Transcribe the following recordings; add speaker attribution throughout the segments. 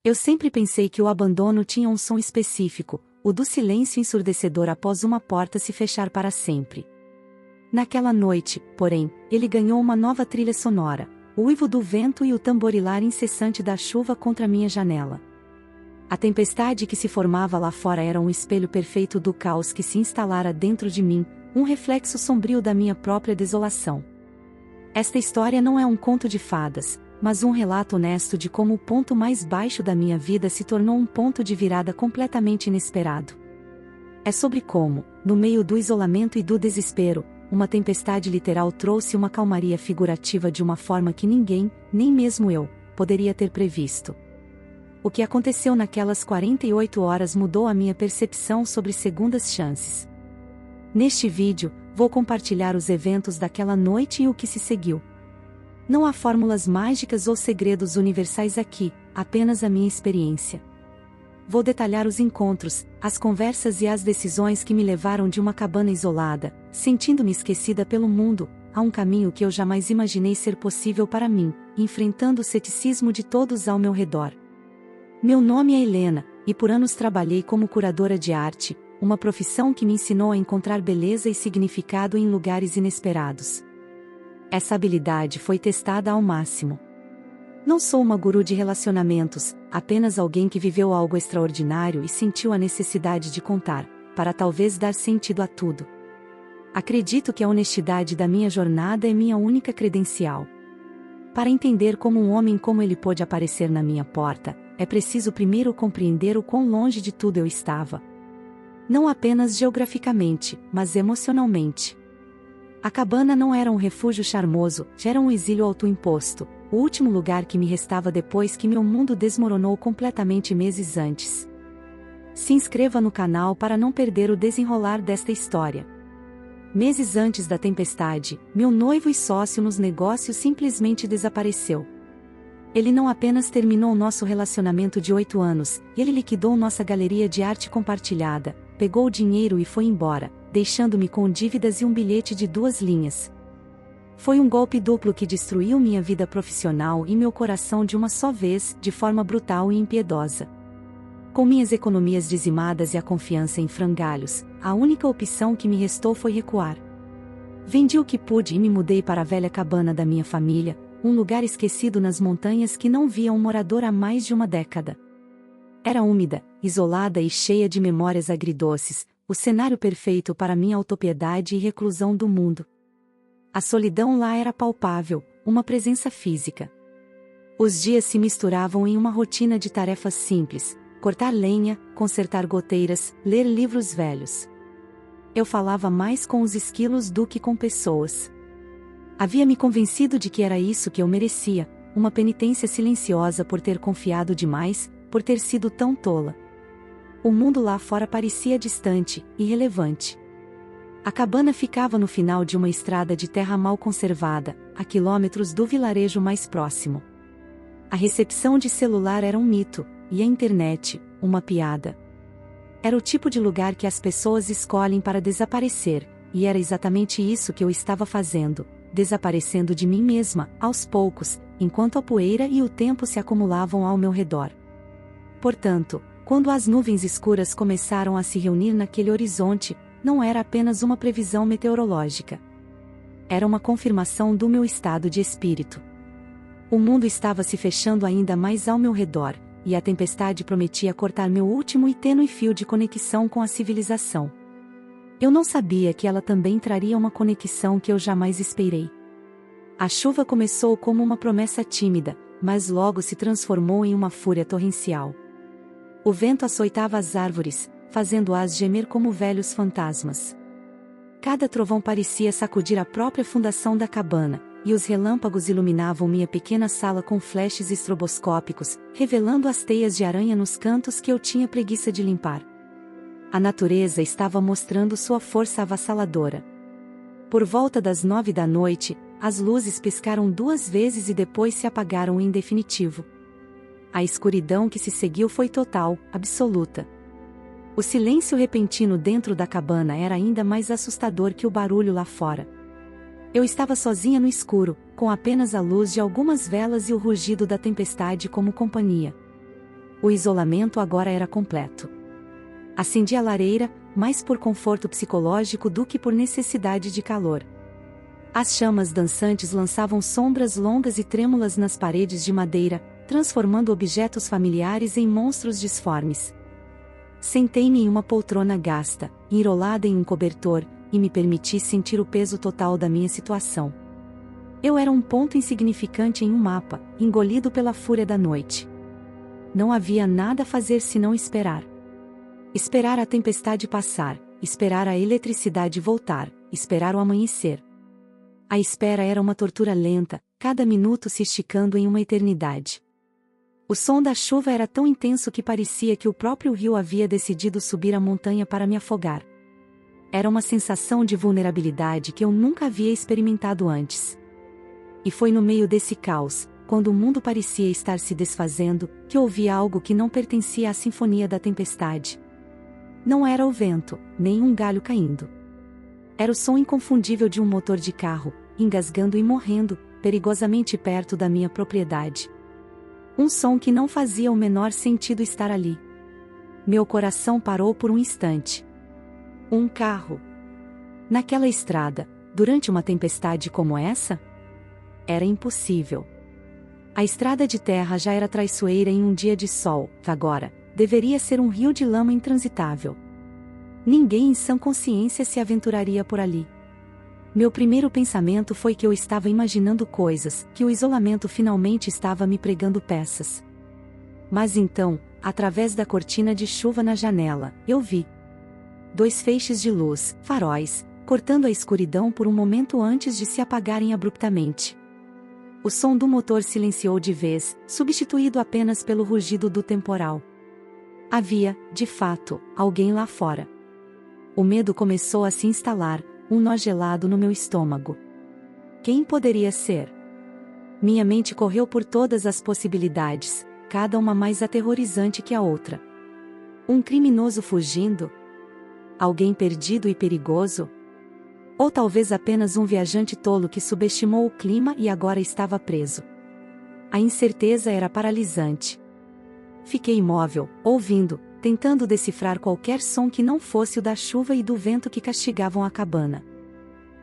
Speaker 1: Eu sempre pensei que o abandono tinha um som específico, o do silêncio ensurdecedor após uma porta se fechar para sempre. Naquela noite, porém, ele ganhou uma nova trilha sonora, o uivo do vento e o tamborilar incessante da chuva contra minha janela. A tempestade que se formava lá fora era um espelho perfeito do caos que se instalara dentro de mim, um reflexo sombrio da minha própria desolação. Esta história não é um conto de fadas, mas um relato honesto de como o ponto mais baixo da minha vida se tornou um ponto de virada completamente inesperado. É sobre como, no meio do isolamento e do desespero, uma tempestade literal trouxe uma calmaria figurativa de uma forma que ninguém, nem mesmo eu, poderia ter previsto. O que aconteceu naquelas 48 horas mudou a minha percepção sobre segundas chances. Neste vídeo, vou compartilhar os eventos daquela noite e o que se seguiu. Não há fórmulas mágicas ou segredos universais aqui, apenas a minha experiência. Vou detalhar os encontros, as conversas e as decisões que me levaram de uma cabana isolada, sentindo-me esquecida pelo mundo, a um caminho que eu jamais imaginei ser possível para mim, enfrentando o ceticismo de todos ao meu redor. Meu nome é Helena, e por anos trabalhei como curadora de arte, uma profissão que me ensinou a encontrar beleza e significado em lugares inesperados. Essa habilidade foi testada ao máximo. Não sou uma guru de relacionamentos, apenas alguém que viveu algo extraordinário e sentiu a necessidade de contar, para talvez dar sentido a tudo. Acredito que a honestidade da minha jornada é minha única credencial. Para entender como um homem como ele pôde aparecer na minha porta, é preciso primeiro compreender o quão longe de tudo eu estava. Não apenas geograficamente, mas emocionalmente. A cabana não era um refúgio charmoso, era um exílio autoimposto, o último lugar que me restava depois que meu mundo desmoronou completamente meses antes. Se inscreva no canal para não perder o desenrolar desta história. Meses antes da tempestade, meu noivo e sócio nos negócios simplesmente desapareceu. Ele não apenas terminou nosso relacionamento de 8 anos, ele liquidou nossa galeria de arte compartilhada, pegou o dinheiro e foi embora, deixando-me com dívidas e um bilhete de 2 linhas. Foi um golpe duplo que destruiu minha vida profissional e meu coração de uma só vez, de forma brutal e impiedosa. Com minhas economias dizimadas e a confiança em frangalhos, a única opção que me restou foi recuar. Vendi o que pude e me mudei para a velha cabana da minha família, um lugar esquecido nas montanhas que não via um morador há mais de uma década. Era úmida, isolada e cheia de memórias agridoces, o cenário perfeito para minha autopiedade e reclusão do mundo. A solidão lá era palpável, uma presença física. Os dias se misturavam em uma rotina de tarefas simples: cortar lenha, consertar goteiras, ler livros velhos. Eu falava mais com os esquilos do que com pessoas. Havia me convencido de que era isso que eu merecia, uma penitência silenciosa por ter confiado demais, por ter sido tão tola. O mundo lá fora parecia distante, irrelevante. A cabana ficava no final de uma estrada de terra mal conservada, a quilômetros do vilarejo mais próximo. A recepção de celular era um mito, e a internet, uma piada. Era o tipo de lugar que as pessoas escolhem para desaparecer, e era exatamente isso que eu estava fazendo, desaparecendo de mim mesma, aos poucos, enquanto a poeira e o tempo se acumulavam ao meu redor. Portanto, quando as nuvens escuras começaram a se reunir naquele horizonte, não era apenas uma previsão meteorológica. Era uma confirmação do meu estado de espírito. O mundo estava se fechando ainda mais ao meu redor, e a tempestade prometia cortar meu último e tênue fio de conexão com a civilização. Eu não sabia que ela também traria uma conexão que eu jamais esperei. A chuva começou como uma promessa tímida, mas logo se transformou em uma fúria torrencial. O vento açoitava as árvores, fazendo-as gemer como velhos fantasmas. Cada trovão parecia sacudir a própria fundação da cabana, e os relâmpagos iluminavam minha pequena sala com flashes estroboscópicos, revelando as teias de aranha nos cantos que eu tinha preguiça de limpar. A natureza estava mostrando sua força avassaladora. Por volta das 9 da noite, as luzes piscaram 2 vezes e depois se apagaram em definitivo. A escuridão que se seguiu foi total, absoluta. O silêncio repentino dentro da cabana era ainda mais assustador que o barulho lá fora. Eu estava sozinha no escuro, com apenas a luz de algumas velas e o rugido da tempestade como companhia. O isolamento agora era completo. Acendi a lareira, mais por conforto psicológico do que por necessidade de calor. As chamas dançantes lançavam sombras longas e trêmulas nas paredes de madeira, transformando objetos familiares em monstros disformes. Sentei-me em uma poltrona gasta, enrolada em um cobertor, e me permiti sentir o peso total da minha situação. Eu era um ponto insignificante em um mapa, engolido pela fúria da noite. Não havia nada a fazer senão esperar. Esperar a tempestade passar, esperar a eletricidade voltar, esperar o amanhecer. A espera era uma tortura lenta, cada minuto se esticando em uma eternidade. O som da chuva era tão intenso que parecia que o próprio rio havia decidido subir a montanha para me afogar. Era uma sensação de vulnerabilidade que eu nunca havia experimentado antes. E foi no meio desse caos, quando o mundo parecia estar se desfazendo, que ouvi algo que não pertencia à sinfonia da tempestade. Não era o vento, nem um galho caindo. Era o som inconfundível de um motor de carro, engasgando e morrendo, perigosamente perto da minha propriedade. Um som que não fazia o menor sentido estar ali. Meu coração parou por um instante. Um carro. Naquela estrada, durante uma tempestade como essa? Era impossível. A estrada de terra já era traiçoeira em um dia de sol, agora, deveria ser um rio de lama intransitável. Ninguém em sã consciência se aventuraria por ali. Meu primeiro pensamento foi que eu estava imaginando coisas, que o isolamento finalmente estava me pregando peças. Mas então, através da cortina de chuva na janela, eu vi 2 feixes de luz, faróis, cortando a escuridão por um momento antes de se apagarem abruptamente. O som do motor silenciou de vez, substituído apenas pelo rugido do temporal. Havia, de fato, alguém lá fora. O medo começou a se instalar, um nó gelado no meu estômago. Quem poderia ser? Minha mente correu por todas as possibilidades, cada uma mais aterrorizante que a outra. Um criminoso fugindo? Alguém perdido e perigoso? Ou talvez apenas um viajante tolo que subestimou o clima e agora estava preso. A incerteza era paralisante. Fiquei imóvel, ouvindo, tentando decifrar qualquer som que não fosse o da chuva e do vento que castigavam a cabana.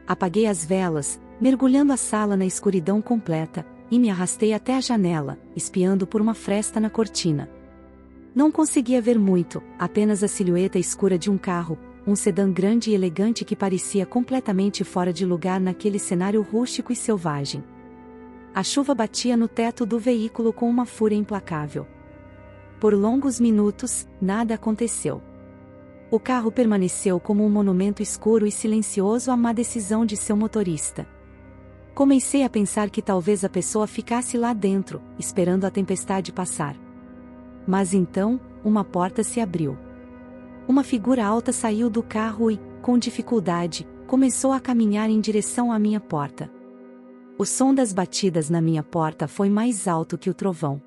Speaker 1: Apaguei as velas, mergulhando a sala na escuridão completa, e me arrastei até a janela, espiando por uma fresta na cortina. Não conseguia ver muito, apenas a silhueta escura de um carro, um sedã grande e elegante que parecia completamente fora de lugar naquele cenário rústico e selvagem. A chuva batia no teto do veículo com uma fúria implacável. Por longos minutos, nada aconteceu. O carro permaneceu como um monumento escuro e silencioso à má decisão de seu motorista. Comecei a pensar que talvez a pessoa ficasse lá dentro, esperando a tempestade passar. Mas então, uma porta se abriu. Uma figura alta saiu do carro e, com dificuldade, começou a caminhar em direção à minha porta. O som das batidas na minha porta foi mais alto que o trovão.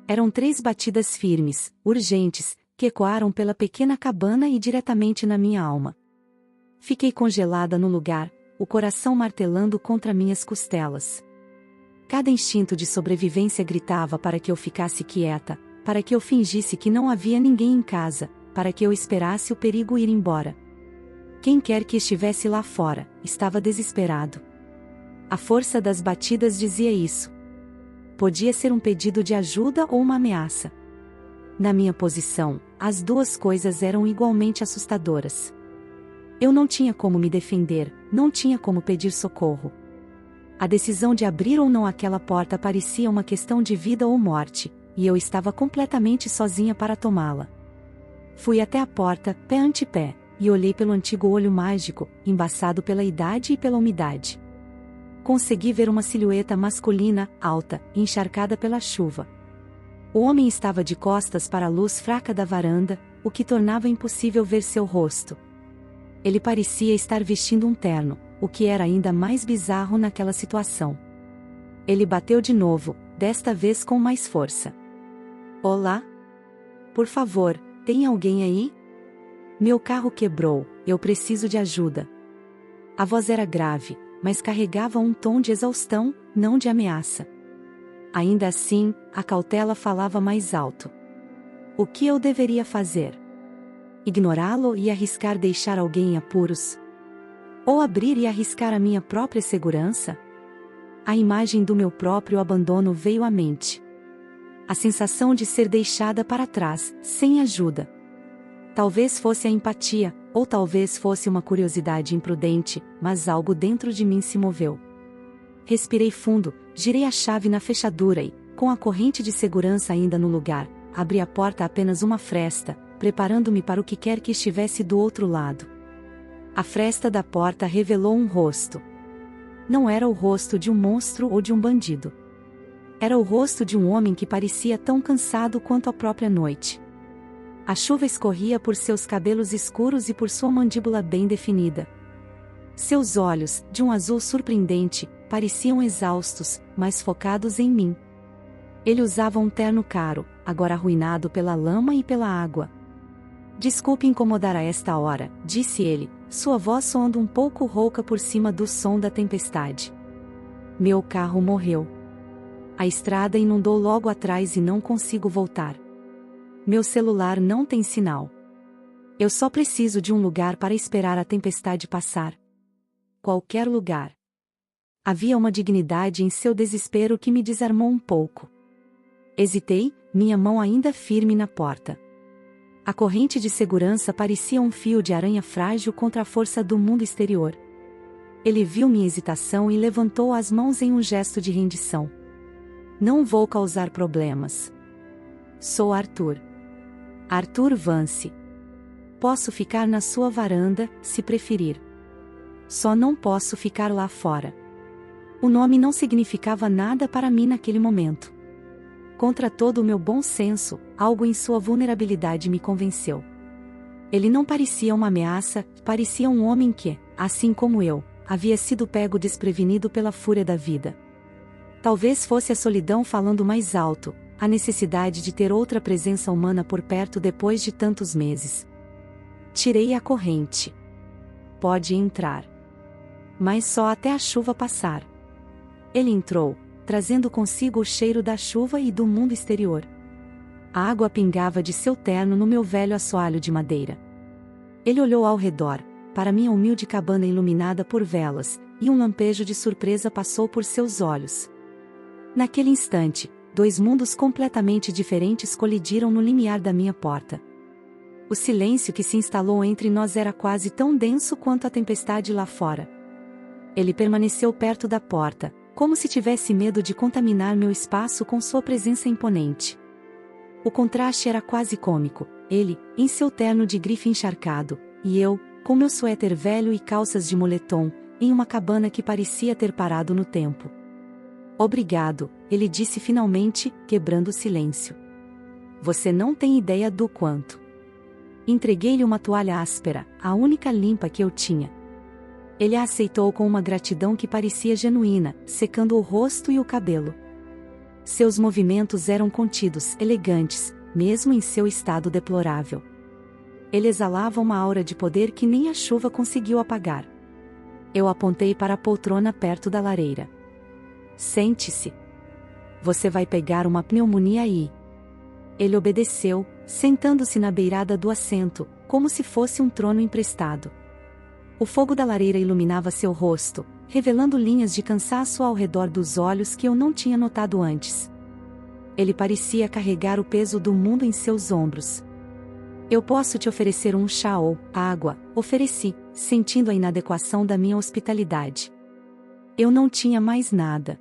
Speaker 1: Eram 3 batidas firmes, urgentes, que ecoaram pela pequena cabana e diretamente na minha alma. Fiquei congelada no lugar, o coração martelando contra minhas costelas. Cada instinto de sobrevivência gritava para que eu ficasse quieta, para que eu fingisse que não havia ninguém em casa, para que eu esperasse o perigo ir embora. Quem quer que estivesse lá fora, estava desesperado. A força das batidas dizia isso. Podia ser um pedido de ajuda ou uma ameaça. Na minha posição, as 2 coisas eram igualmente assustadoras. Eu não tinha como me defender, não tinha como pedir socorro. A decisão de abrir ou não aquela porta parecia uma questão de vida ou morte, e eu estava completamente sozinha para tomá-la. Fui até a porta, pé ante pé, e olhei pelo antigo olho mágico, embaçado pela idade e pela umidade. Consegui ver uma silhueta masculina, alta, encharcada pela chuva. O homem estava de costas para a luz fraca da varanda, o que tornava impossível ver seu rosto. Ele parecia estar vestindo um terno, o que era ainda mais bizarro naquela situação. Ele bateu de novo, desta vez com mais força. Olá? Por favor, tem alguém aí? Meu carro quebrou, eu preciso de ajuda. A voz era grave, mas carregava um tom de exaustão, não de ameaça. Ainda assim, a cautela falava mais alto. O que eu deveria fazer? Ignorá-lo e arriscar deixar alguém em apuros? Ou abrir e arriscar a minha própria segurança? A imagem do meu próprio abandono veio à mente. A sensação de ser deixada para trás, sem ajuda. Talvez fosse a empatia, ou talvez fosse uma curiosidade imprudente, mas algo dentro de mim se moveu. Respirei fundo, girei a chave na fechadura e, com a corrente de segurança ainda no lugar, abri a porta apenas uma fresta, preparando-me para o que quer que estivesse do outro lado. A fresta da porta revelou um rosto. Não era o rosto de um monstro ou de um bandido. Era o rosto de um homem que parecia tão cansado quanto a própria noite. A chuva escorria por seus cabelos escuros e por sua mandíbula bem definida. Seus olhos, de um azul surpreendente, pareciam exaustos, mas focados em mim. Ele usava um terno caro, agora arruinado pela lama e pela água. Desculpe incomodar a esta hora, disse ele, sua voz soando um pouco rouca por cima do som da tempestade. Meu carro morreu. A estrada inundou logo atrás e não consigo voltar. Meu celular não tem sinal. Eu só preciso de um lugar para esperar a tempestade passar. Qualquer lugar. Havia uma dignidade em seu desespero que me desarmou um pouco. Hesitei, minha mão ainda firme na porta. A corrente de segurança parecia um fio de aranha frágil contra a força do mundo exterior. Ele viu minha hesitação e levantou as mãos em um gesto de rendição. Não vou causar problemas. Sou Arthur. Arthur Vance. Posso ficar na sua varanda, se preferir. Só não posso ficar lá fora. O nome não significava nada para mim naquele momento. Contra todo o meu bom senso, algo em sua vulnerabilidade me convenceu. Ele não parecia uma ameaça, parecia um homem que, assim como eu, havia sido pego desprevenido pela fúria da vida. Talvez fosse a solidão falando mais alto, a necessidade de ter outra presença humana por perto depois de tantos meses. Tirei a corrente. Pode entrar. Mas só até a chuva passar. Ele entrou, trazendo consigo o cheiro da chuva e do mundo exterior. A água pingava de seu terno no meu velho assoalho de madeira. Ele olhou ao redor, para minha humilde cabana iluminada por velas, e um lampejo de surpresa passou por seus olhos. Naquele instante, dois mundos completamente diferentes colidiram no limiar da minha porta. O silêncio que se instalou entre nós era quase tão denso quanto a tempestade lá fora. Ele permaneceu perto da porta, como se tivesse medo de contaminar meu espaço com sua presença imponente. O contraste era quase cômico, ele, em seu terno de grife encharcado, e eu, com meu suéter velho e calças de moletom, em uma cabana que parecia ter parado no tempo. Obrigado, ele disse finalmente, quebrando o silêncio. Você não tem ideia do quanto. Entreguei-lhe uma toalha áspera, a única limpa que eu tinha. Ele a aceitou com uma gratidão que parecia genuína, secando o rosto e o cabelo. Seus movimentos eram contidos, elegantes, mesmo em seu estado deplorável. Ele exalava uma aura de poder que nem a chuva conseguiu apagar. Eu apontei para a poltrona perto da lareira. Sente-se. Você vai pegar uma pneumonia aí. Ele obedeceu, sentando-se na beirada do assento, como se fosse um trono emprestado. O fogo da lareira iluminava seu rosto, revelando linhas de cansaço ao redor dos olhos que eu não tinha notado antes. Ele parecia carregar o peso do mundo em seus ombros. Eu posso te oferecer um chá ou água, ofereci, sentindo a inadequação da minha hospitalidade. Eu não tinha mais nada.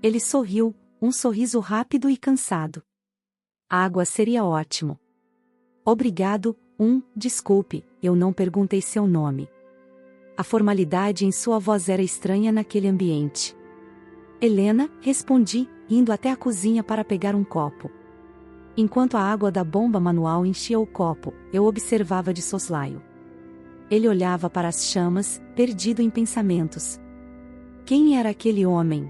Speaker 1: Ele sorriu, um sorriso rápido e cansado. Água seria ótimo. Obrigado, desculpe, eu não perguntei seu nome. A formalidade em sua voz era estranha naquele ambiente. Helena, respondi, indo até a cozinha para pegar um copo. Enquanto a água da bomba manual enchia o copo, eu observava de soslaio. Ele olhava para as chamas, perdido em pensamentos. Quem era aquele homem?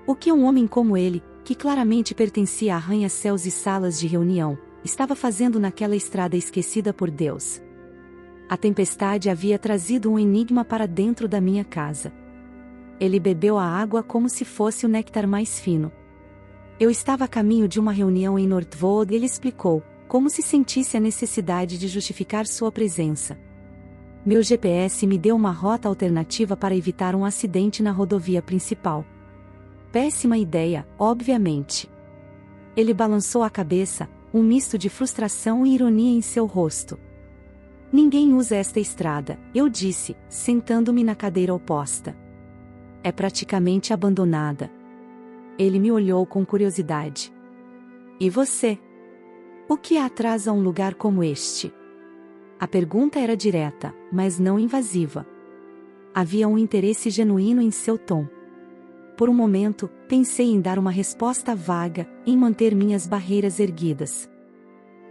Speaker 1: O que um homem como ele, que claramente pertencia a arranha-céus e salas de reunião, estava fazendo naquela estrada esquecida por Deus? A tempestade havia trazido um enigma para dentro da minha casa. Ele bebeu a água como se fosse o néctar mais fino. Eu estava a caminho de uma reunião em Northwood e ele explicou, como se sentisse a necessidade de justificar sua presença. Meu GPS me deu uma rota alternativa para evitar um acidente na rodovia principal. Péssima ideia, obviamente. Ele balançou a cabeça, um misto de frustração e ironia em seu rosto. Ninguém usa esta estrada, eu disse, sentando-me na cadeira oposta. É praticamente abandonada. Ele me olhou com curiosidade. E você? O que a atrasa a um lugar como este? A pergunta era direta, mas não invasiva. Havia um interesse genuíno em seu tom. Por um momento, pensei em dar uma resposta vaga, em manter minhas barreiras erguidas.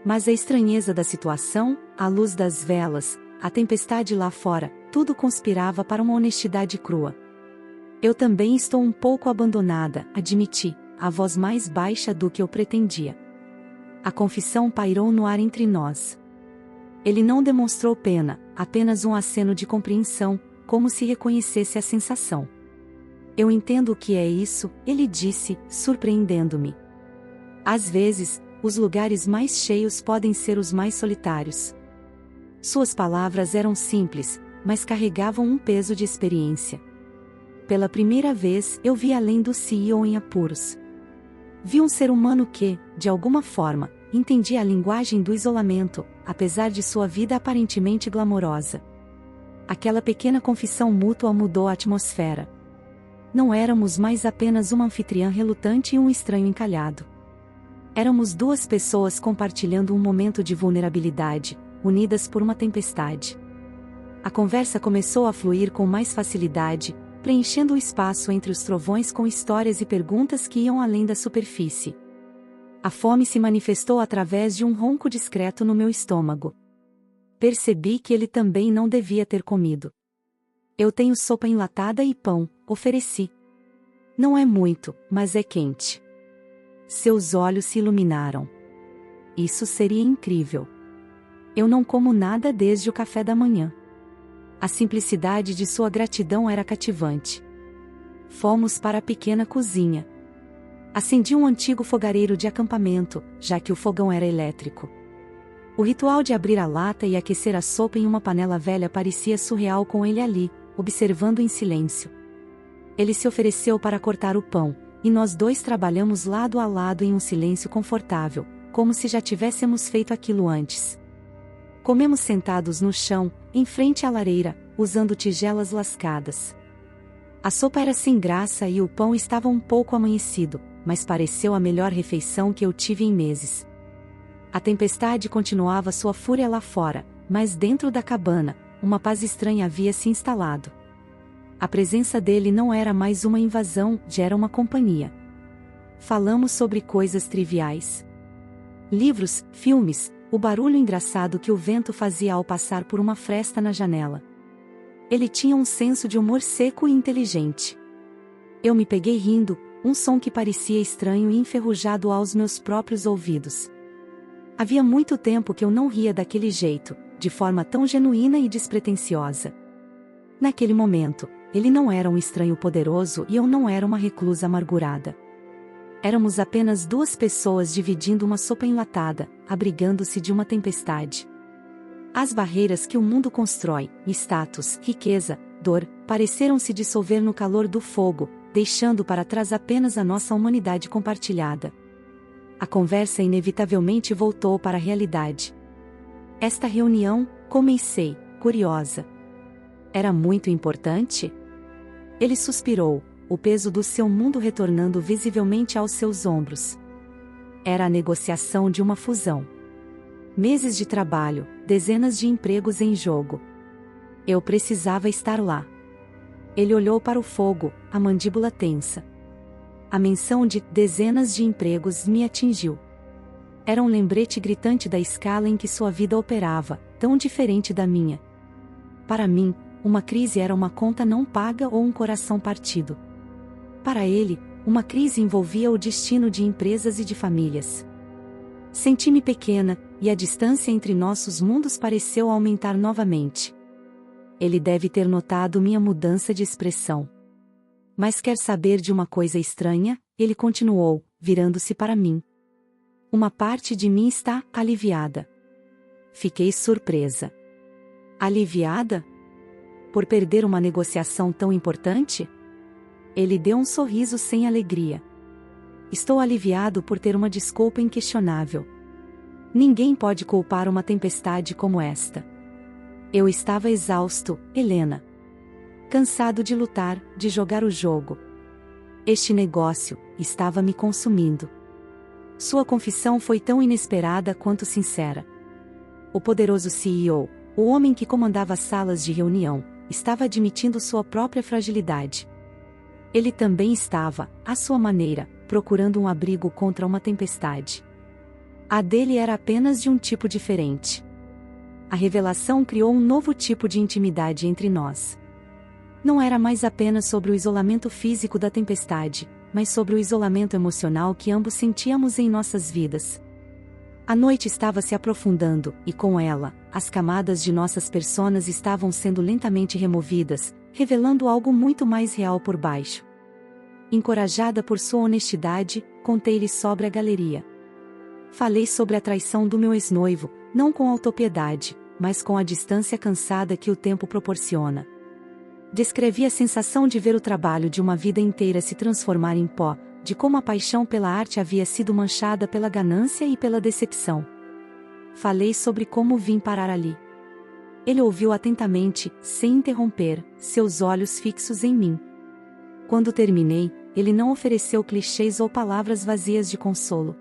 Speaker 1: Mas a estranheza da situação, a luz das velas, a tempestade lá fora, tudo conspirava para uma honestidade crua. Eu também estou um pouco abandonada, admiti, a voz mais baixa do que eu pretendia. A confissão pairou no ar entre nós. Ele não demonstrou pena, apenas um aceno de compreensão, como se reconhecesse a sensação. Eu entendo o que é isso, ele disse, surpreendendo-me. Às vezes, os lugares mais cheios podem ser os mais solitários. Suas palavras eram simples, mas carregavam um peso de experiência. Pela primeira vez, eu vi além do CEO em apuros. Vi um ser humano que, de alguma forma, entendia a linguagem do isolamento, apesar de sua vida aparentemente glamourosa. Aquela pequena confissão mútua mudou a atmosfera. Não éramos mais apenas uma anfitriã relutante e um estranho encalhado. Éramos duas pessoas compartilhando um momento de vulnerabilidade, unidas por uma tempestade. A conversa começou a fluir com mais facilidade, preenchendo o espaço entre os trovões com histórias e perguntas que iam além da superfície. A fome se manifestou através de um ronco discreto no meu estômago. Percebi que ele também não devia ter comido. Eu tenho sopa enlatada e pão, ofereci. Não é muito, mas é quente. Seus olhos se iluminaram. Isso seria incrível. Eu não como nada desde o café da manhã. A simplicidade de sua gratidão era cativante. Fomos para a pequena cozinha. Acendi um antigo fogareiro de acampamento, já que o fogão era elétrico. O ritual de abrir a lata e aquecer a sopa em uma panela velha parecia surreal com ele ali, observando em silêncio. Ele se ofereceu para cortar o pão, e nós dois trabalhamos lado a lado em um silêncio confortável, como se já tivéssemos feito aquilo antes. Comemos sentados no chão, em frente à lareira, usando tigelas lascadas. A sopa era sem graça e o pão estava um pouco amanhecido, mas pareceu a melhor refeição que eu tive em meses. A tempestade continuava sua fúria lá fora, mas dentro da cabana, uma paz estranha havia se instalado. A presença dele não era mais uma invasão, já era uma companhia. Falamos sobre coisas triviais. Livros, filmes, o barulho engraçado que o vento fazia ao passar por uma fresta na janela. Ele tinha um senso de humor seco e inteligente. Eu me peguei rindo, um som que parecia estranho e enferrujado aos meus próprios ouvidos. Havia muito tempo que eu não ria daquele jeito, de forma tão genuína e despretensiosa. Naquele momento, ele não era um estranho poderoso e eu não era uma reclusa amargurada. Éramos apenas duas pessoas dividindo uma sopa enlatada, abrigando-se de uma tempestade. As barreiras que o mundo constrói, status, riqueza, dor, pareceram se dissolver no calor do fogo, deixando para trás apenas a nossa humanidade compartilhada. A conversa inevitavelmente voltou para a realidade. Esta reunião, comecei, curiosa. Era muito importante? Ele suspirou, o peso do seu mundo retornando visivelmente aos seus ombros. Era a negociação de uma fusão. Meses de trabalho, dezenas de empregos em jogo. Eu precisava estar lá. Ele olhou para o fogo, a mandíbula tensa. A menção de dezenas de empregos me atingiu. Era um lembrete gritante da escala em que sua vida operava, tão diferente da minha. Para mim, uma crise era uma conta não paga ou um coração partido. Para ele, uma crise envolvia o destino de empresas e de famílias. Senti-me pequena, e a distância entre nossos mundos pareceu aumentar novamente. Ele deve ter notado minha mudança de expressão. Mas quer saber de uma coisa estranha? Ele continuou, virando-se para mim. Uma parte de mim está aliviada. Fiquei surpresa. Aliviada? Por perder uma negociação tão importante? Ele deu um sorriso sem alegria. Estou aliviado por ter uma desculpa inquestionável. Ninguém pode culpar uma tempestade como esta. Eu estava exausto, Helena. Cansado de lutar, de jogar o jogo. Este negócio estava me consumindo. Sua confissão foi tão inesperada quanto sincera. O poderoso CEO, o homem que comandava as salas de reunião, estava admitindo sua própria fragilidade. Ele também estava, à sua maneira, procurando um abrigo contra uma tempestade. A dele era apenas de um tipo diferente. A revelação criou um novo tipo de intimidade entre nós. Não era mais apenas sobre o isolamento físico da tempestade, mas sobre o isolamento emocional que ambos sentíamos em nossas vidas. A noite estava se aprofundando, e com ela, as camadas de nossas personas estavam sendo lentamente removidas, revelando algo muito mais real por baixo. Encorajada por sua honestidade, contei-lhe sobre a galeria. Falei sobre a traição do meu ex-noivo, não com autopiedade, mas com a distância cansada que o tempo proporciona. Descrevi a sensação de ver o trabalho de uma vida inteira se transformar em pó, de como a paixão pela arte havia sido manchada pela ganância e pela decepção. Falei sobre como vim parar ali. Ele ouviu atentamente, sem interromper, seus olhos fixos em mim. Quando terminei, ele não ofereceu clichês ou palavras vazias de consolo.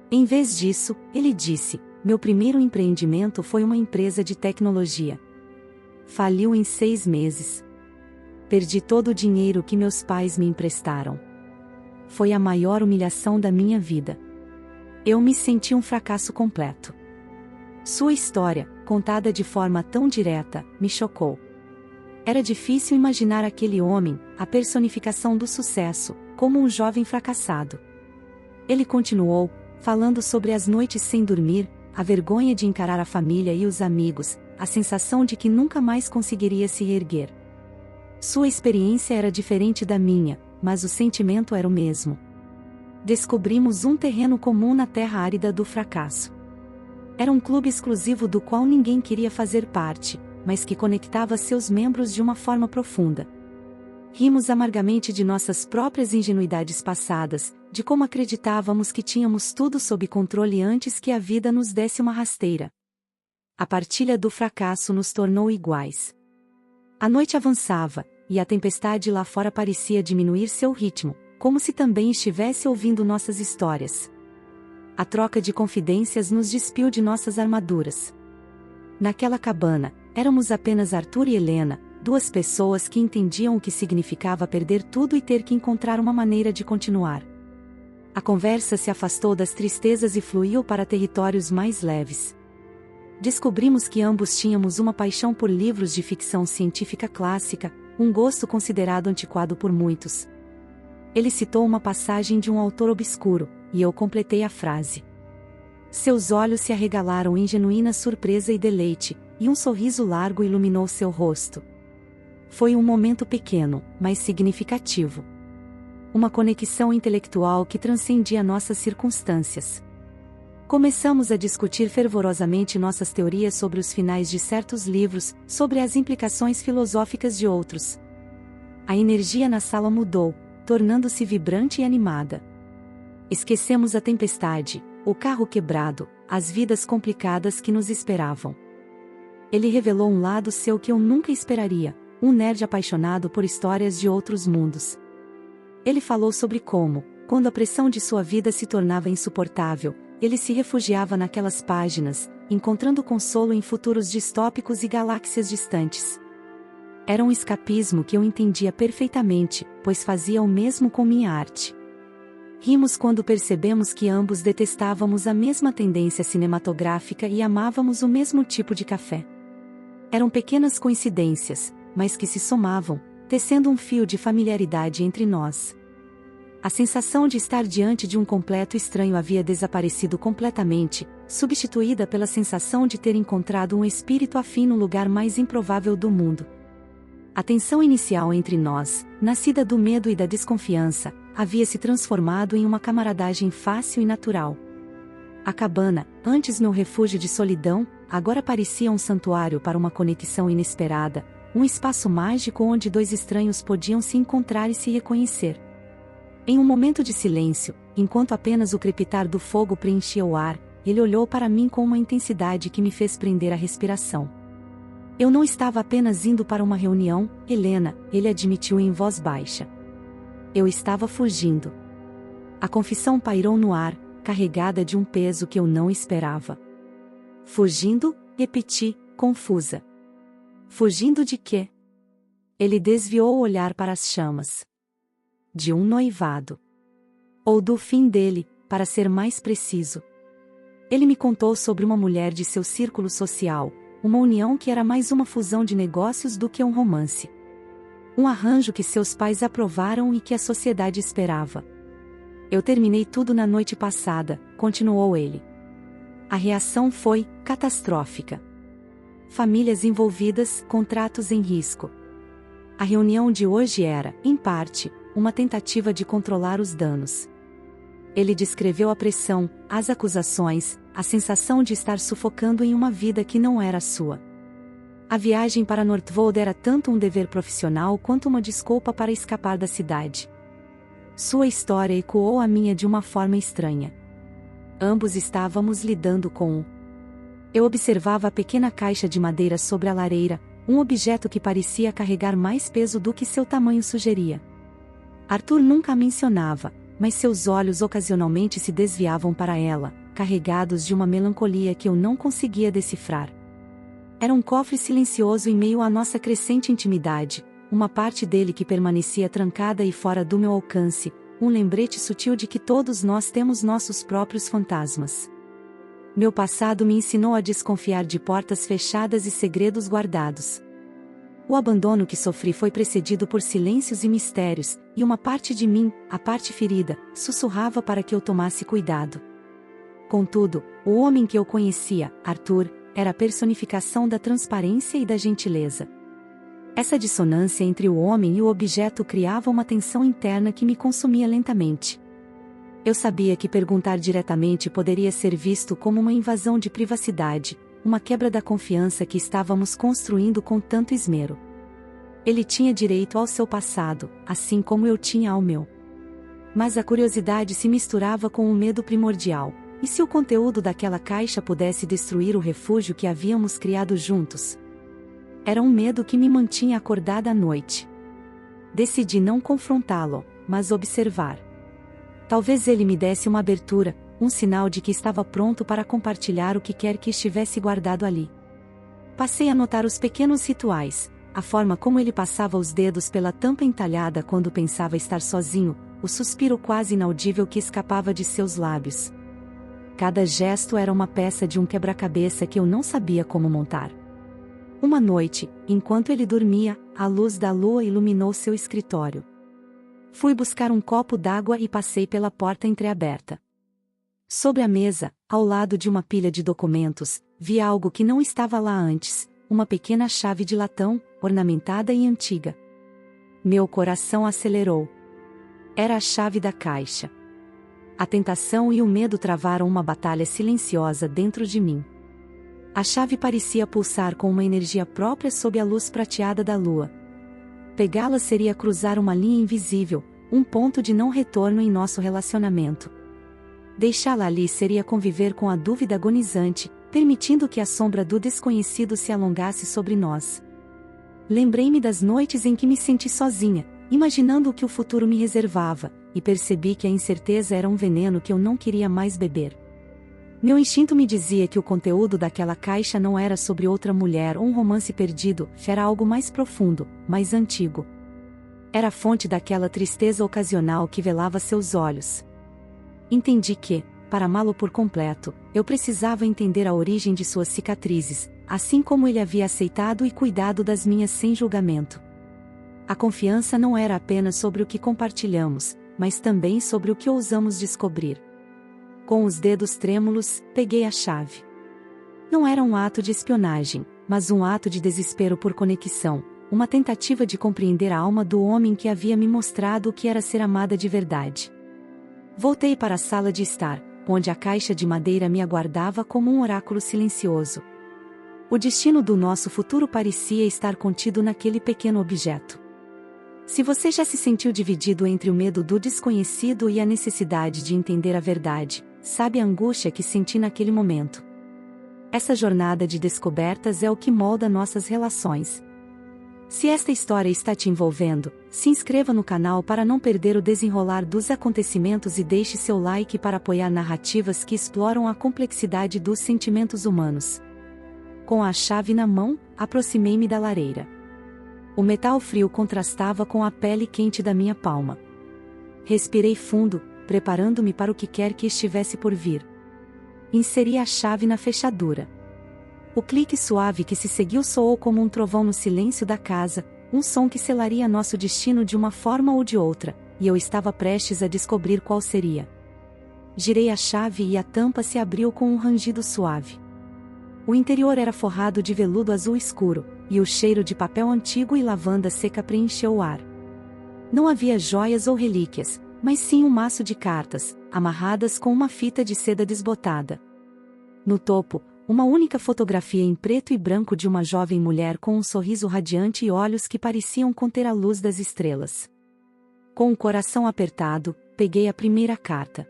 Speaker 1: Em vez disso, ele disse: meu primeiro empreendimento foi uma empresa de tecnologia. Faliu em 6 meses. Perdi todo o dinheiro que meus pais me emprestaram. Foi a maior humilhação da minha vida. Eu me senti um fracasso completo. Sua história, contada de forma tão direta, me chocou. Era difícil imaginar aquele homem, a personificação do sucesso, como um jovem fracassado. Ele continuou, falando sobre as noites sem dormir, a vergonha de encarar a família e os amigos, a sensação de que nunca mais conseguiria se reerguer. Sua experiência era diferente da minha, mas o sentimento era o mesmo. Descobrimos um terreno comum na terra árida do fracasso. Era um clube exclusivo do qual ninguém queria fazer parte, mas que conectava seus membros de uma forma profunda. Rimos amargamente de nossas próprias ingenuidades passadas, de como acreditávamos que tínhamos tudo sob controle antes que a vida nos desse uma rasteira. A partilha do fracasso nos tornou iguais. A noite avançava, e a tempestade lá fora parecia diminuir seu ritmo, como se também estivesse ouvindo nossas histórias. A troca de confidências nos despiu de nossas armaduras. Naquela cabana, éramos apenas Arthur e Helena, 2 pessoas que entendiam o que significava perder tudo e ter que encontrar uma maneira de continuar. A conversa se afastou das tristezas e fluiu para territórios mais leves. Descobrimos que ambos tínhamos uma paixão por livros de ficção científica clássica, um gosto considerado antiquado por muitos. Ele citou uma passagem de um autor obscuro, e eu completei a frase. Seus olhos se arregalaram em genuína surpresa e deleite, e um sorriso largo iluminou seu rosto. Foi um momento pequeno, mas significativo. Uma conexão intelectual que transcendia nossas circunstâncias. Começamos a discutir fervorosamente nossas teorias sobre os finais de certos livros, sobre as implicações filosóficas de outros. A energia na sala mudou, tornando-se vibrante e animada. Esquecemos a tempestade, o carro quebrado, as vidas complicadas que nos esperavam. Ele revelou um lado seu que eu nunca esperaria, um nerd apaixonado por histórias de outros mundos. Ele falou sobre como, quando a pressão de sua vida se tornava insuportável, ele se refugiava naquelas páginas, encontrando consolo em futuros distópicos e galáxias distantes. Era um escapismo que eu entendia perfeitamente, pois fazia o mesmo com minha arte. Rimos quando percebemos que ambos detestávamos a mesma tendência cinematográfica e amávamos o mesmo tipo de café. Eram pequenas coincidências, mas que se somavam, tecendo um fio de familiaridade entre nós. A sensação de estar diante de um completo estranho havia desaparecido completamente, substituída pela sensação de ter encontrado um espírito afim no lugar mais improvável do mundo. A tensão inicial entre nós, nascida do medo e da desconfiança, havia se transformado em uma camaradagem fácil e natural. A cabana, antes meu refúgio de solidão, agora parecia um santuário para uma conexão inesperada, um espaço mágico onde dois estranhos podiam se encontrar e se reconhecer. Em um momento de silêncio, enquanto apenas o crepitar do fogo preenchia o ar, ele olhou para mim com uma intensidade que me fez prender a respiração. Eu não estava apenas indo para uma reunião, Helena, ele admitiu em voz baixa. Eu estava fugindo. A confissão pairou no ar, carregada de um peso que eu não esperava. Fugindo? Repeti, confusa. Fugindo de quê? Ele desviou o olhar para as chamas. De um noivado. Ou do fim dele, para ser mais preciso. Ele me contou sobre uma mulher de seu círculo social, uma união que era mais uma fusão de negócios do que um romance. Um arranjo que seus pais aprovaram e que a sociedade esperava. Eu terminei tudo na noite passada, continuou ele. A reação foi catastrófica. Famílias envolvidas, contratos em risco. A reunião de hoje era, em parte, uma tentativa de controlar os danos. Ele descreveu a pressão, as acusações, a sensação de estar sufocando em uma vida que não era sua. A viagem para Northwold era tanto um dever profissional quanto uma desculpa para escapar da cidade. Sua história ecoou a minha de uma forma estranha. Ambos estávamos lidando com Eu observava a pequena caixa de madeira sobre a lareira, um objeto que parecia carregar mais peso do que seu tamanho sugeria. Arthur nunca a mencionava, mas seus olhos ocasionalmente se desviavam para ela, carregados de uma melancolia que eu não conseguia decifrar. Era um cofre silencioso em meio à nossa crescente intimidade, uma parte dele que permanecia trancada e fora do meu alcance, um lembrete sutil de que todos nós temos nossos próprios fantasmas. Meu passado me ensinou a desconfiar de portas fechadas e segredos guardados. O abandono que sofri foi precedido por silêncios e mistérios, e uma parte de mim, a parte ferida, sussurrava para que eu tomasse cuidado. Contudo, o homem que eu conhecia, Arthur, era a personificação da transparência e da gentileza. Essa dissonância entre o homem e o objeto criava uma tensão interna que me consumia lentamente. Eu sabia que perguntar diretamente poderia ser visto como uma invasão de privacidade, uma quebra da confiança que estávamos construindo com tanto esmero. Ele tinha direito ao seu passado, assim como eu tinha ao meu. Mas a curiosidade se misturava com um medo primordial. E se o conteúdo daquela caixa pudesse destruir o refúgio que havíamos criado juntos? Era um medo que me mantinha acordada à noite. Decidi não confrontá-lo, mas observar. Talvez ele me desse uma abertura, um sinal de que estava pronto para compartilhar o que quer que estivesse guardado ali. Passei a notar os pequenos rituais, a forma como ele passava os dedos pela tampa entalhada quando pensava estar sozinho, o suspiro quase inaudível que escapava de seus lábios. Cada gesto era uma peça de um quebra-cabeça que eu não sabia como montar. Uma noite, enquanto ele dormia, a luz da lua iluminou seu escritório. Fui buscar um copo d'água e passei pela porta entreaberta. Sobre a mesa, ao lado de uma pilha de documentos, vi algo que não estava lá antes, uma pequena chave de latão, ornamentada e antiga. Meu coração acelerou. Era a chave da caixa. A tentação e o medo travaram uma batalha silenciosa dentro de mim. A chave parecia pulsar com uma energia própria sob a luz prateada da lua. Pegá-la seria cruzar uma linha invisível, um ponto de não retorno em nosso relacionamento. Deixá-la ali seria conviver com a dúvida agonizante, permitindo que a sombra do desconhecido se alongasse sobre nós. Lembrei-me das noites em que me senti sozinha, imaginando o que o futuro me reservava, e percebi que a incerteza era um veneno que eu não queria mais beber. Meu instinto me dizia que o conteúdo daquela caixa não era sobre outra mulher ou um romance perdido, era algo mais profundo, mais antigo. Era a fonte daquela tristeza ocasional que velava seus olhos. Entendi que, para amá-lo por completo, eu precisava entender a origem de suas cicatrizes, assim como ele havia aceitado e cuidado das minhas sem julgamento. A confiança não era apenas sobre o que compartilhamos, mas também sobre o que ousamos descobrir. Com os dedos trêmulos, peguei a chave. Não era um ato de espionagem, mas um ato de desespero por conexão, uma tentativa de compreender a alma do homem que havia me mostrado o que era ser amada de verdade. Voltei para a sala de estar, onde a caixa de madeira me aguardava como um oráculo silencioso. O destino do nosso futuro parecia estar contido naquele pequeno objeto. Se você já se sentiu dividido entre o medo do desconhecido e a necessidade de entender a verdade, sabe a angústia que senti naquele momento. Essa jornada de descobertas é o que molda nossas relações. Se esta história está te envolvendo, se inscreva no canal para não perder o desenrolar dos acontecimentos e deixe seu like para apoiar narrativas que exploram a complexidade dos sentimentos humanos. Com a chave na mão, aproximei-me da lareira. O metal frio contrastava com a pele quente da minha palma. Respirei fundo, preparando-me para o que quer que estivesse por vir. Inseri a chave na fechadura. O clique suave que se seguiu soou como um trovão no silêncio da casa, um som que selaria nosso destino de uma forma ou de outra, e eu estava prestes a descobrir qual seria. Girei a chave e a tampa se abriu com um rangido suave. O interior era forrado de veludo azul escuro, e o cheiro de papel antigo e lavanda seca preencheu o ar. Não havia joias ou relíquias, mas sim um maço de cartas, amarradas com uma fita de seda desbotada. No topo, uma única fotografia em preto e branco de uma jovem mulher com um sorriso radiante e olhos que pareciam conter a luz das estrelas. Com o coração apertado, peguei a primeira carta.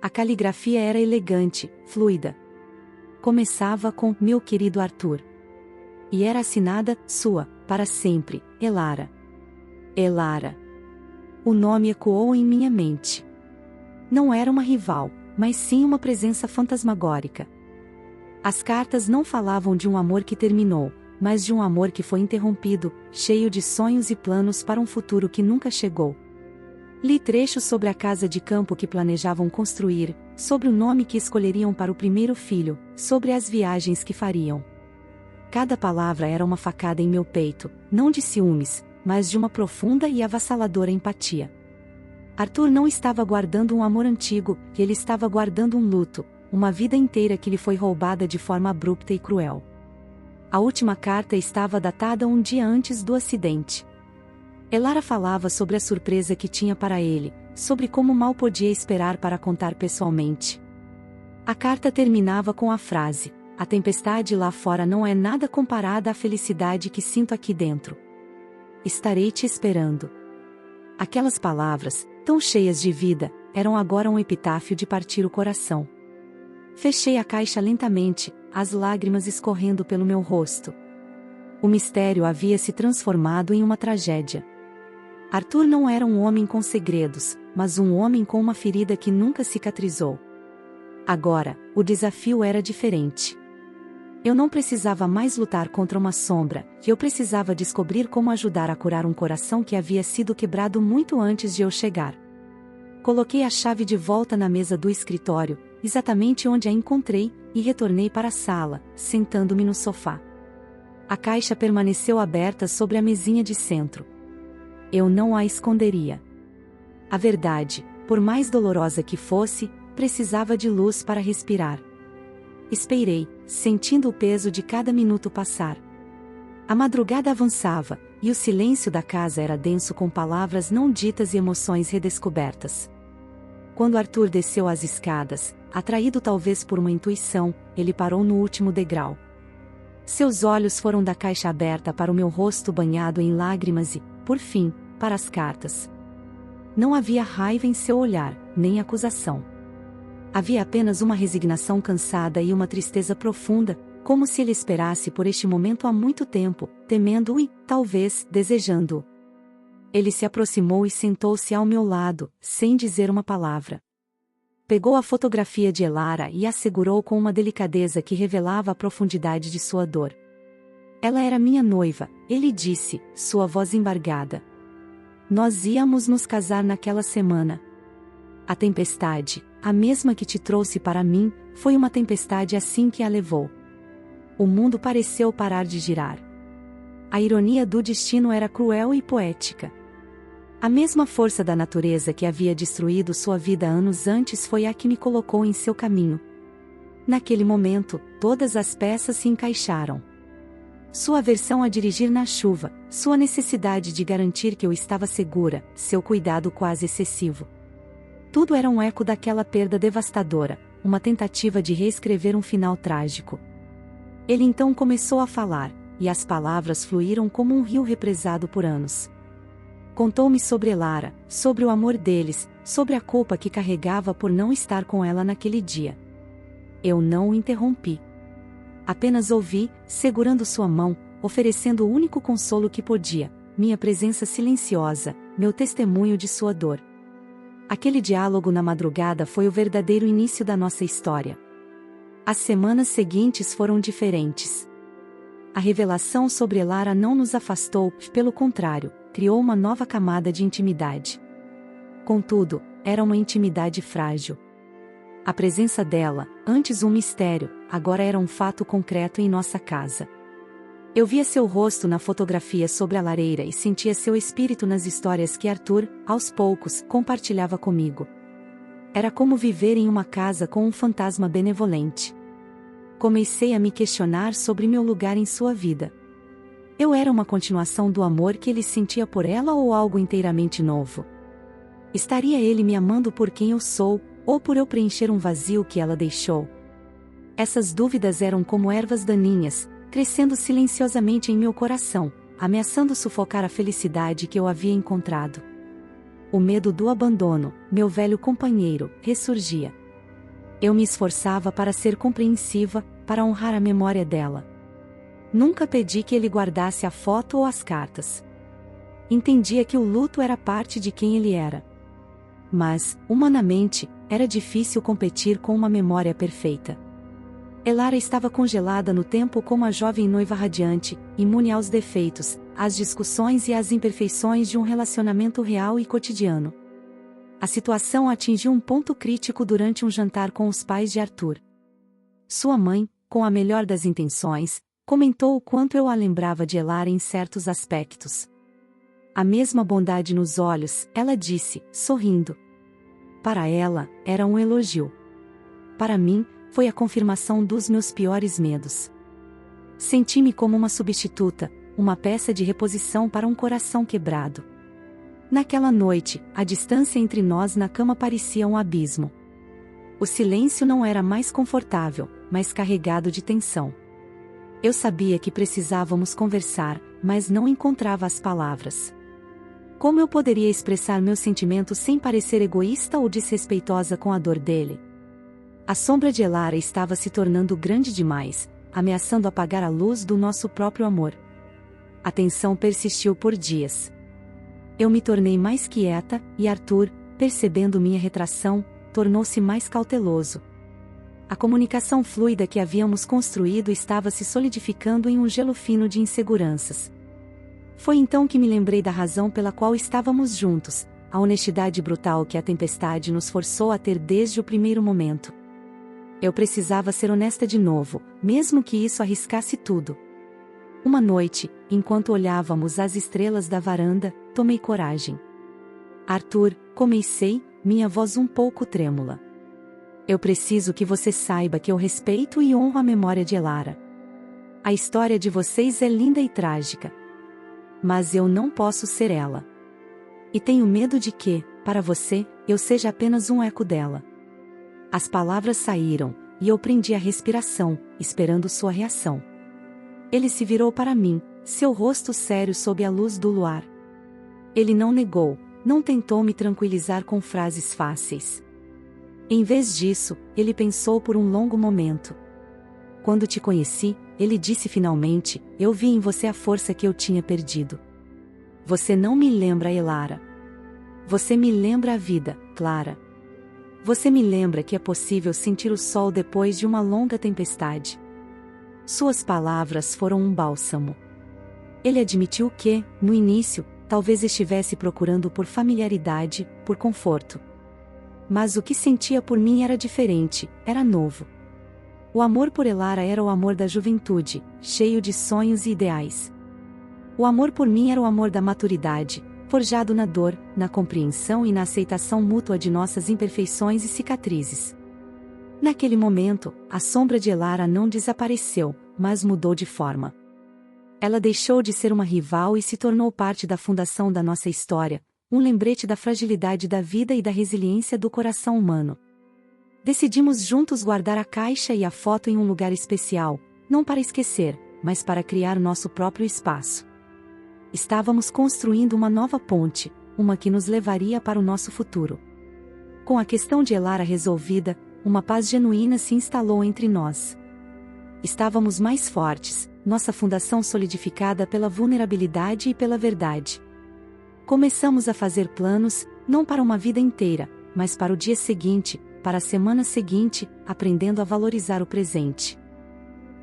Speaker 1: A caligrafia era elegante, fluida. Começava com "Meu querido Arthur". E era assinada, sua, para sempre, Elara. Elara. O nome ecoou em minha mente. Não era uma rival, mas sim uma presença fantasmagórica. As cartas não falavam de um amor que terminou, mas de um amor que foi interrompido, cheio de sonhos e planos para um futuro que nunca chegou. Li trechos sobre a casa de campo que planejavam construir, sobre o nome que escolheriam para o primeiro filho, sobre as viagens que fariam. Cada palavra era uma facada em meu peito, não de ciúmes, mas de uma profunda e avassaladora empatia. Arthur não estava guardando um amor antigo, ele estava guardando um luto, uma vida inteira que lhe foi roubada de forma abrupta e cruel. A última carta estava datada um dia antes do acidente. Elara falava sobre a surpresa que tinha para ele, sobre como mal podia esperar para contar pessoalmente. A carta terminava com a frase: "A tempestade lá fora não é nada comparada à felicidade que sinto aqui dentro. Estarei te esperando." Aquelas palavras, tão cheias de vida, eram agora um epitáfio de partir o coração. Fechei a caixa lentamente, as lágrimas escorrendo pelo meu rosto. O mistério havia se transformado em uma tragédia. Arthur não era um homem com segredos, mas um homem com uma ferida que nunca cicatrizou. Agora, o desafio era diferente. Eu não precisava mais lutar contra uma sombra, eu precisava descobrir como ajudar a curar um coração que havia sido quebrado muito antes de eu chegar. Coloquei a chave de volta na mesa do escritório, exatamente onde a encontrei, e retornei para a sala, sentando-me no sofá. A caixa permaneceu aberta sobre a mesinha de centro. Eu não a esconderia. A verdade, por mais dolorosa que fosse, precisava de luz para respirar. Esperei, sentindo o peso de cada minuto passar. A madrugada avançava, e o silêncio da casa era denso com palavras não ditas e emoções redescobertas. Quando Arthur desceu as escadas, atraído talvez por uma intuição, ele parou no último degrau. Seus olhos foram da caixa aberta para o meu rosto banhado em lágrimas e, por fim, para as cartas. Não havia raiva em seu olhar, nem acusação. Havia apenas uma resignação cansada e uma tristeza profunda, como se ele esperasse por este momento há muito tempo, temendo-o e, talvez, desejando-o. Ele se aproximou e sentou-se ao meu lado, sem dizer uma palavra. Pegou a fotografia de Elara e a segurou com uma delicadeza que revelava a profundidade de sua dor. "Ela era minha noiva", ele disse, sua voz embargada. "Nós íamos nos casar naquela semana. A tempestade, a mesma que te trouxe para mim, foi uma tempestade assim que a levou." O mundo pareceu parar de girar. A ironia do destino era cruel e poética. A mesma força da natureza que havia destruído sua vida anos antes foi a que me colocou em seu caminho. Naquele momento, todas as peças se encaixaram. Sua aversão a dirigir na chuva, sua necessidade de garantir que eu estava segura, seu cuidado quase excessivo. Tudo era um eco daquela perda devastadora, uma tentativa de reescrever um final trágico. Ele então começou a falar, e as palavras fluíram como um rio represado por anos. Contou-me sobre Elara, sobre o amor deles, sobre a culpa que carregava por não estar com ela naquele dia. Eu não o interrompi. Apenas ouvi, segurando sua mão, oferecendo o único consolo que podia, minha presença silenciosa, meu testemunho de sua dor. Aquele diálogo na madrugada foi o verdadeiro início da nossa história. As semanas seguintes foram diferentes. A revelação sobre Elara não nos afastou, pelo contrário, criou uma nova camada de intimidade. Contudo, era uma intimidade frágil. A presença dela, antes um mistério, agora era um fato concreto em nossa casa. Eu via seu rosto na fotografia sobre a lareira e sentia seu espírito nas histórias que Arthur, aos poucos, compartilhava comigo. Era como viver em uma casa com um fantasma benevolente. Comecei a me questionar sobre meu lugar em sua vida. Eu era uma continuação do amor que ele sentia por ela ou algo inteiramente novo? Estaria ele me amando por quem eu sou, ou por eu preencher um vazio que ela deixou? Essas dúvidas eram como ervas daninhas, crescendo silenciosamente em meu coração, ameaçando sufocar a felicidade que eu havia encontrado. O medo do abandono, meu velho companheiro, ressurgia. Eu me esforçava para ser compreensiva, para honrar a memória dela. Nunca pedi que ele guardasse a foto ou as cartas. Entendia que o luto era parte de quem ele era. Mas, humanamente, era difícil competir com uma memória perfeita. Elara estava congelada no tempo como a jovem noiva radiante, imune aos defeitos, às discussões e às imperfeições de um relacionamento real e cotidiano. A situação atingiu um ponto crítico durante um jantar com os pais de Arthur. Sua mãe, com a melhor das intenções, comentou o quanto eu a lembrava de Elara em certos aspectos. A mesma bondade nos olhos, ela disse, sorrindo. Para ela, era um elogio. Para mim, foi a confirmação dos meus piores medos. Senti-me como uma substituta, uma peça de reposição para um coração quebrado. Naquela noite, a distância entre nós na cama parecia um abismo. O silêncio não era mais confortável, mas carregado de tensão. Eu sabia que precisávamos conversar, mas não encontrava as palavras. Como eu poderia expressar meus sentimentos sem parecer egoísta ou desrespeitosa com a dor dele? A sombra de Elara estava se tornando grande demais, ameaçando apagar a luz do nosso próprio amor. A tensão persistiu por dias. Eu me tornei mais quieta, e Arthur, percebendo minha retração, tornou-se mais cauteloso. A comunicação fluida que havíamos construído estava se solidificando em um gelo fino de inseguranças. Foi então que me lembrei da razão pela qual estávamos juntos, a honestidade brutal que a tempestade nos forçou a ter desde o primeiro momento. Eu precisava ser honesta de novo, mesmo que isso arriscasse tudo. Uma noite, enquanto olhávamos as estrelas da varanda, tomei coragem. Arthur, comecei, minha voz um pouco trêmula. Eu preciso que você saiba que eu respeito e honro a memória de Elara. A história de vocês é linda e trágica. Mas eu não posso ser ela. E tenho medo de que, para você, eu seja apenas um eco dela. As palavras saíram, e eu prendi a respiração, esperando sua reação. Ele se virou para mim, seu rosto sério sob a luz do luar. Ele não negou, não tentou me tranquilizar com frases fáceis. Em vez disso, ele pensou por um longo momento. Quando te conheci, ele disse finalmente, eu vi em você a força que eu tinha perdido. Você não me lembra Elara. Você me lembra a vida, Clara. Você me lembra que é possível sentir o sol depois de uma longa tempestade. Suas palavras foram um bálsamo. Ele admitiu que, no início, talvez estivesse procurando por familiaridade, por conforto. Mas o que sentia por mim era diferente, era novo. O amor por Elara era o amor da juventude, cheio de sonhos e ideais. O amor por mim era o amor da maturidade, forjado na dor, na compreensão e na aceitação mútua de nossas imperfeições e cicatrizes. Naquele momento, a sombra de Elara não desapareceu, mas mudou de forma. Ela deixou de ser uma rival e se tornou parte da fundação da nossa história, um lembrete da fragilidade da vida e da resiliência do coração humano. Decidimos juntos guardar a caixa e a foto em um lugar especial, não para esquecer, mas para criar nosso próprio espaço. Estávamos construindo uma nova ponte, uma que nos levaria para o nosso futuro. Com a questão de Elara resolvida, uma paz genuína se instalou entre nós. Estávamos mais fortes, nossa fundação solidificada pela vulnerabilidade e pela verdade. Começamos a fazer planos, não para uma vida inteira, mas para o dia seguinte, para a semana seguinte, aprendendo a valorizar o presente.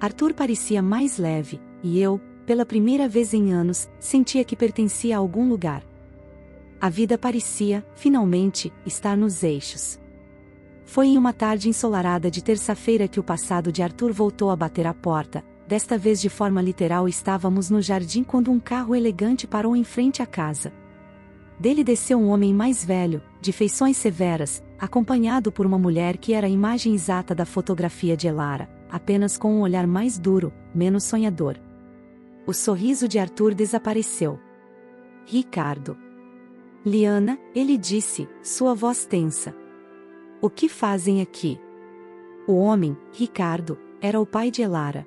Speaker 1: Arthur parecia mais leve, e eu, pela primeira vez em anos, sentia que pertencia a algum lugar. A vida parecia, finalmente, estar nos eixos. Foi em uma tarde ensolarada de terça-feira que o passado de Arthur voltou a bater à porta. Desta vez de forma literal estávamos no jardim quando um carro elegante parou em frente à casa. Dele desceu um homem mais velho, de feições severas, acompanhado por uma mulher que era a imagem exata da fotografia de Elara, apenas com um olhar mais duro, menos sonhador. O sorriso de Arthur desapareceu. Ricardo. Liana, ele disse, sua voz tensa. O que fazem aqui? O homem, Ricardo, era o pai de Elara.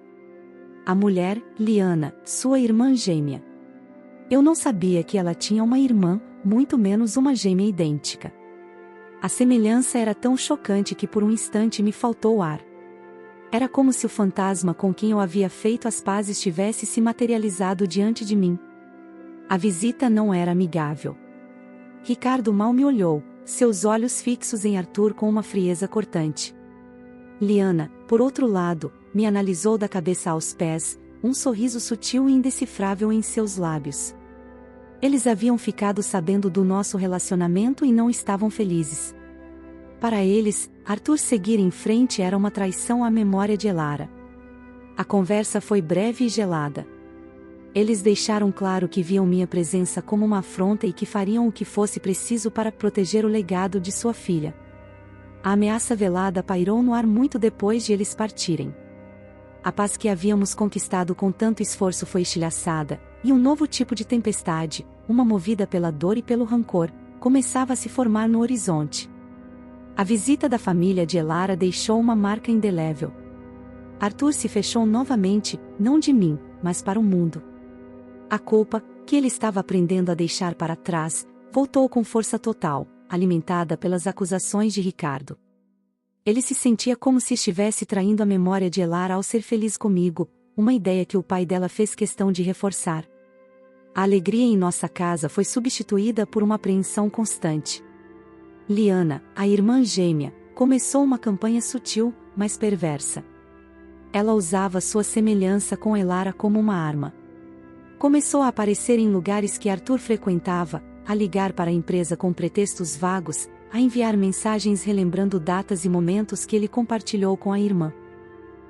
Speaker 1: A mulher, Liana, sua irmã gêmea. Eu não sabia que ela tinha uma irmã, muito menos uma gêmea idêntica. A semelhança era tão chocante que por um instante me faltou o ar. Era como se o fantasma com quem eu havia feito as pazes tivesse se materializado diante de mim. A visita não era amigável. Ricardo mal me olhou, seus olhos fixos em Arthur com uma frieza cortante. Liana, por outro lado, me analisou da cabeça aos pés, um sorriso sutil e indecifrável em seus lábios. Eles haviam ficado sabendo do nosso relacionamento e não estavam felizes. Para eles, Arthur seguir em frente era uma traição à memória de Elara. A conversa foi breve e gelada. Eles deixaram claro que viam minha presença como uma afronta e que fariam o que fosse preciso para proteger o legado de sua filha. A ameaça velada pairou no ar muito depois de eles partirem. A paz que havíamos conquistado com tanto esforço foi estilhaçada, e um novo tipo de tempestade, uma movida pela dor e pelo rancor, começava a se formar no horizonte. A visita da família de Elara deixou uma marca indelével. Arthur se fechou novamente, não de mim, mas para o mundo. A culpa, que ele estava aprendendo a deixar para trás, voltou com força total, alimentada pelas acusações de Ricardo. Ele se sentia como se estivesse traindo a memória de Elara ao ser feliz comigo, uma ideia que o pai dela fez questão de reforçar. A alegria em nossa casa foi substituída por uma apreensão constante. Liana, a irmã gêmea, começou uma campanha sutil, mas perversa. Ela usava sua semelhança com Elara como uma arma. Começou a aparecer em lugares que Arthur frequentava, a ligar para a empresa com pretextos vagos, a enviar mensagens relembrando datas e momentos que ele compartilhou com a irmã.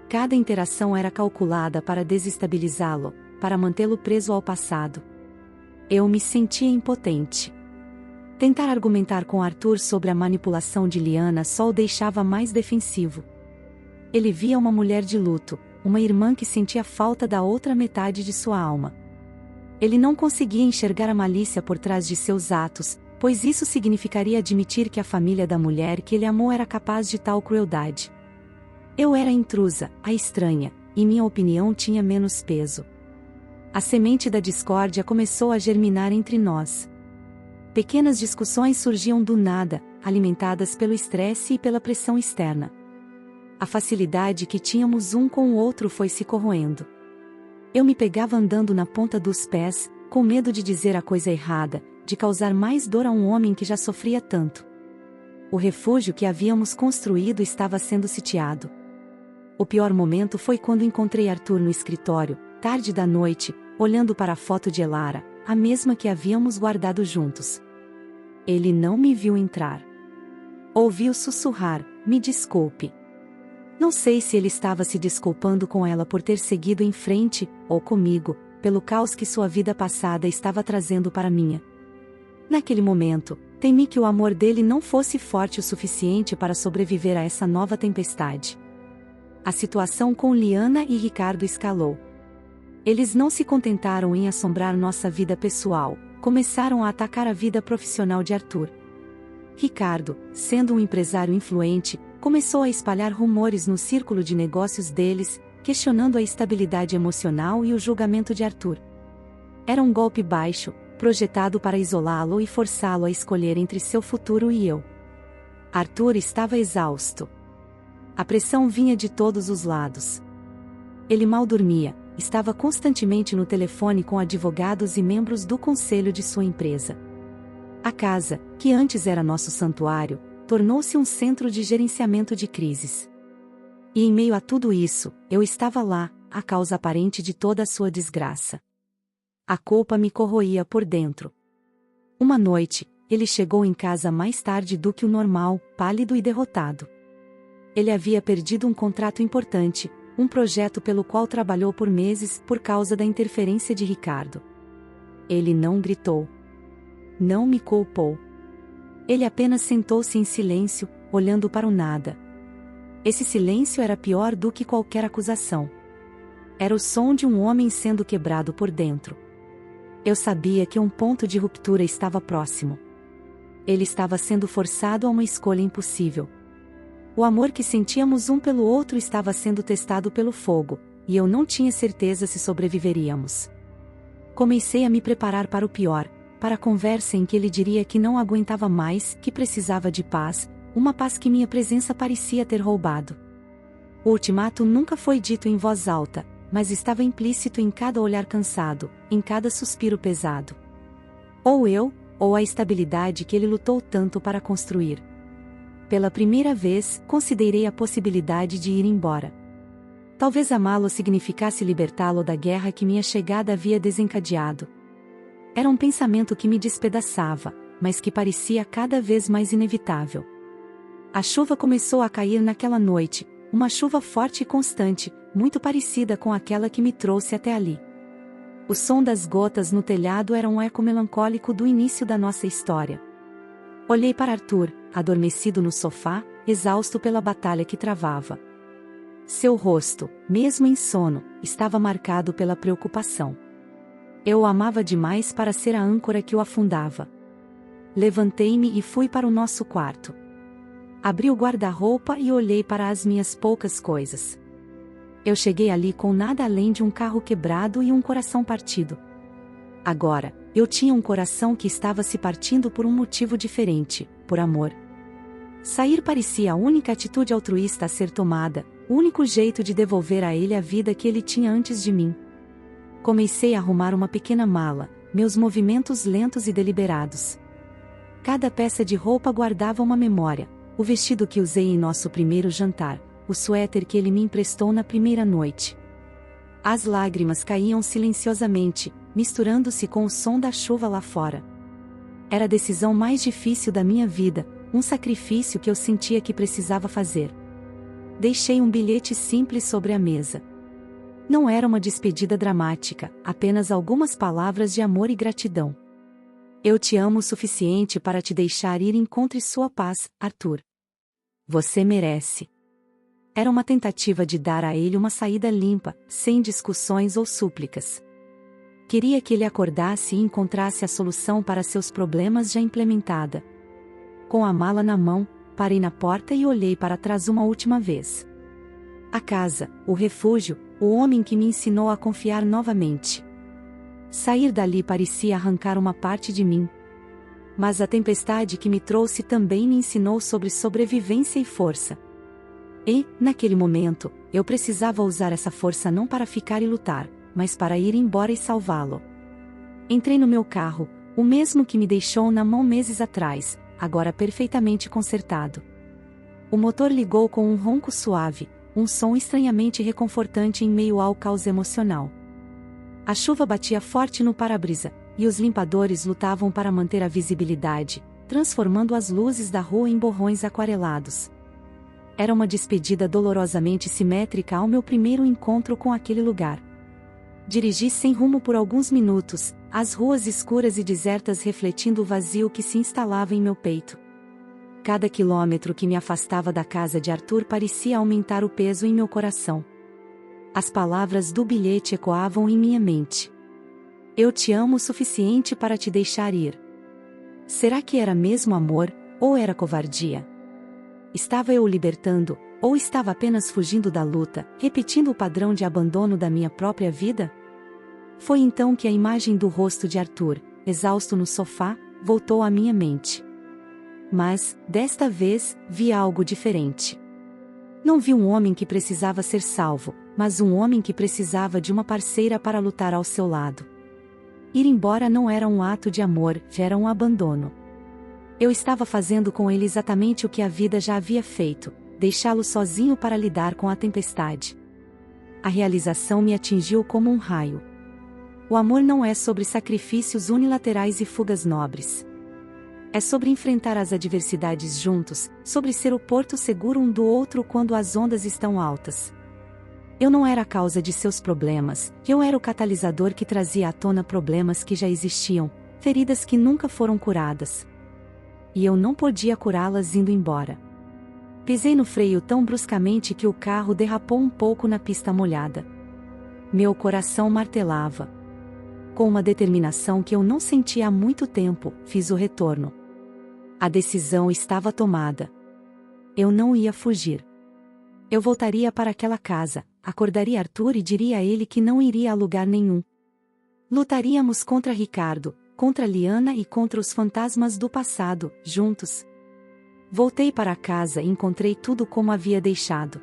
Speaker 1: Cada interação era calculada para desestabilizá-lo, para mantê-lo preso ao passado. Eu me sentia impotente. Tentar argumentar com Arthur sobre a manipulação de Liana só o deixava mais defensivo. Ele via uma mulher de luto, uma irmã que sentia falta da outra metade de sua alma. Ele não conseguia enxergar a malícia por trás de seus atos, pois isso significaria admitir que a família da mulher que ele amou era capaz de tal crueldade. Eu era a intrusa, a estranha, e minha opinião tinha menos peso. A semente da discórdia começou a germinar entre nós. Pequenas discussões surgiam do nada, alimentadas pelo estresse e pela pressão externa. A facilidade que tínhamos um com o outro foi se corroendo. Eu me pegava andando na ponta dos pés, com medo de dizer a coisa errada, de causar mais dor a um homem que já sofria tanto. O refúgio que havíamos construído estava sendo sitiado. O pior momento foi quando encontrei Arthur no escritório, tarde da noite, olhando para a foto de Elara, a mesma que havíamos guardado juntos. Ele não me viu entrar. Ouvi-o sussurrar, me desculpe. Não sei se ele estava se desculpando com ela por ter seguido em frente, ou comigo, pelo caos que sua vida passada estava trazendo para a minha. Naquele momento, temi que o amor dele não fosse forte o suficiente para sobreviver a essa nova tempestade. A situação com Liana e Ricardo escalou. Eles não se contentaram em assombrar nossa vida pessoal, começaram a atacar a vida profissional de Arthur. Ricardo, sendo um empresário influente, começou a espalhar rumores no círculo de negócios deles, questionando a estabilidade emocional e o julgamento de Arthur. Era um golpe baixo, projetado para isolá-lo e forçá-lo a escolher entre seu futuro e eu. Arthur estava exausto. A pressão vinha de todos os lados. Ele mal dormia, estava constantemente no telefone com advogados e membros do conselho de sua empresa. A casa, que antes era nosso santuário, tornou-se um centro de gerenciamento de crises. E em meio a tudo isso, eu estava lá, a causa aparente de toda a sua desgraça. A culpa me corroía por dentro. Uma noite, ele chegou em casa mais tarde do que o normal, pálido e derrotado. Ele havia perdido um contrato importante, um projeto pelo qual trabalhou por meses por causa da interferência de Ricardo. Ele não gritou. Não me culpou. Ele apenas sentou-se em silêncio, olhando para o nada. Esse silêncio era pior do que qualquer acusação. Era o som de um homem sendo quebrado por dentro. Eu sabia que um ponto de ruptura estava próximo. Ele estava sendo forçado a uma escolha impossível. O amor que sentíamos um pelo outro estava sendo testado pelo fogo, e eu não tinha certeza se sobreviveríamos. Comecei a me preparar para o pior, para a conversa em que ele diria que não aguentava mais, que precisava de paz, uma paz que minha presença parecia ter roubado. O ultimato nunca foi dito em voz alta, mas estava implícito em cada olhar cansado, em cada suspiro pesado. Ou eu, ou a estabilidade que ele lutou tanto para construir. Pela primeira vez, considerei a possibilidade de ir embora. Talvez amá-lo significasse libertá-lo da guerra que minha chegada havia desencadeado. Era um pensamento que me despedaçava, mas que parecia cada vez mais inevitável. A chuva começou a cair naquela noite, uma chuva forte e constante, muito parecida com aquela que me trouxe até ali. O som das gotas no telhado era um eco melancólico do início da nossa história. Olhei para Arthur, adormecido no sofá, exausto pela batalha que travava. Seu rosto, mesmo em sono, estava marcado pela preocupação. Eu o amava demais para ser a âncora que o afundava. Levantei-me e fui para o nosso quarto. Abri o guarda-roupa e olhei para as minhas poucas coisas. Eu cheguei ali com nada além de um carro quebrado e um coração partido. Agora, eu tinha um coração que estava se partindo por um motivo diferente, por amor. Sair parecia a única atitude altruísta a ser tomada, o único jeito de devolver a ele a vida que ele tinha antes de mim. Comecei a arrumar uma pequena mala, meus movimentos lentos e deliberados. Cada peça de roupa guardava uma memória, o vestido que usei em nosso primeiro jantar, o suéter que ele me emprestou na primeira noite. As lágrimas caíam silenciosamente, misturando-se com o som da chuva lá fora. Era a decisão mais difícil da minha vida, um sacrifício que eu sentia que precisava fazer. Deixei um bilhete simples sobre a mesa. Não era uma despedida dramática, apenas algumas palavras de amor e gratidão. Eu te amo o suficiente para te deixar ir e encontre sua paz, Arthur. Você merece. Era uma tentativa de dar a ele uma saída limpa, sem discussões ou súplicas. Queria que ele acordasse e encontrasse a solução para seus problemas já implementada. Com a mala na mão, parei na porta e olhei para trás uma última vez. A casa, o refúgio, o homem que me ensinou a confiar novamente. Sair dali parecia arrancar uma parte de mim. Mas a tempestade que me trouxe também me ensinou sobre sobrevivência e força. E, naquele momento, eu precisava usar essa força não para ficar e lutar, mas para ir embora e salvá-lo. Entrei no meu carro, o mesmo que me deixou na mão meses atrás, agora perfeitamente consertado. O motor ligou com um ronco suave, um som estranhamente reconfortante em meio ao caos emocional. A chuva batia forte no para-brisa, e os limpadores lutavam para manter a visibilidade, transformando as luzes da rua em borrões aquarelados. Era uma despedida dolorosamente simétrica ao meu primeiro encontro com aquele lugar. Dirigi sem rumo por alguns minutos, as ruas escuras e desertas refletindo o vazio que se instalava em meu peito. Cada quilômetro que me afastava da casa de Arthur parecia aumentar o peso em meu coração. As palavras do bilhete ecoavam em minha mente. Eu te amo o suficiente para te deixar ir. Será que era mesmo amor, ou era covardia? Estava eu o libertando, ou estava apenas fugindo da luta, repetindo o padrão de abandono da minha própria vida? Foi então que a imagem do rosto de Arthur, exausto no sofá, voltou à minha mente. Mas, desta vez, vi algo diferente. Não vi um homem que precisava ser salvo, mas um homem que precisava de uma parceira para lutar ao seu lado. Ir embora não era um ato de amor, era um abandono. Eu estava fazendo com ele exatamente o que a vida já havia feito, deixá-lo sozinho para lidar com a tempestade. A realização me atingiu como um raio. O amor não é sobre sacrifícios unilaterais e fugas nobres. É sobre enfrentar as adversidades juntos, sobre ser o porto seguro um do outro quando as ondas estão altas. Eu não era a causa de seus problemas, eu era o catalisador que trazia à tona problemas que já existiam, feridas que nunca foram curadas. E eu não podia curá-las indo embora. Pisei no freio tão bruscamente que o carro derrapou um pouco na pista molhada. Meu coração martelava. Com uma determinação que eu não sentia há muito tempo, fiz o retorno. A decisão estava tomada. Eu não ia fugir. Eu voltaria para aquela casa, acordaria Arthur e diria a ele que não iria a lugar nenhum. Lutaríamos contra Ricardo, contra Liana e contra os fantasmas do passado, juntos. Voltei para casa e encontrei tudo como havia deixado.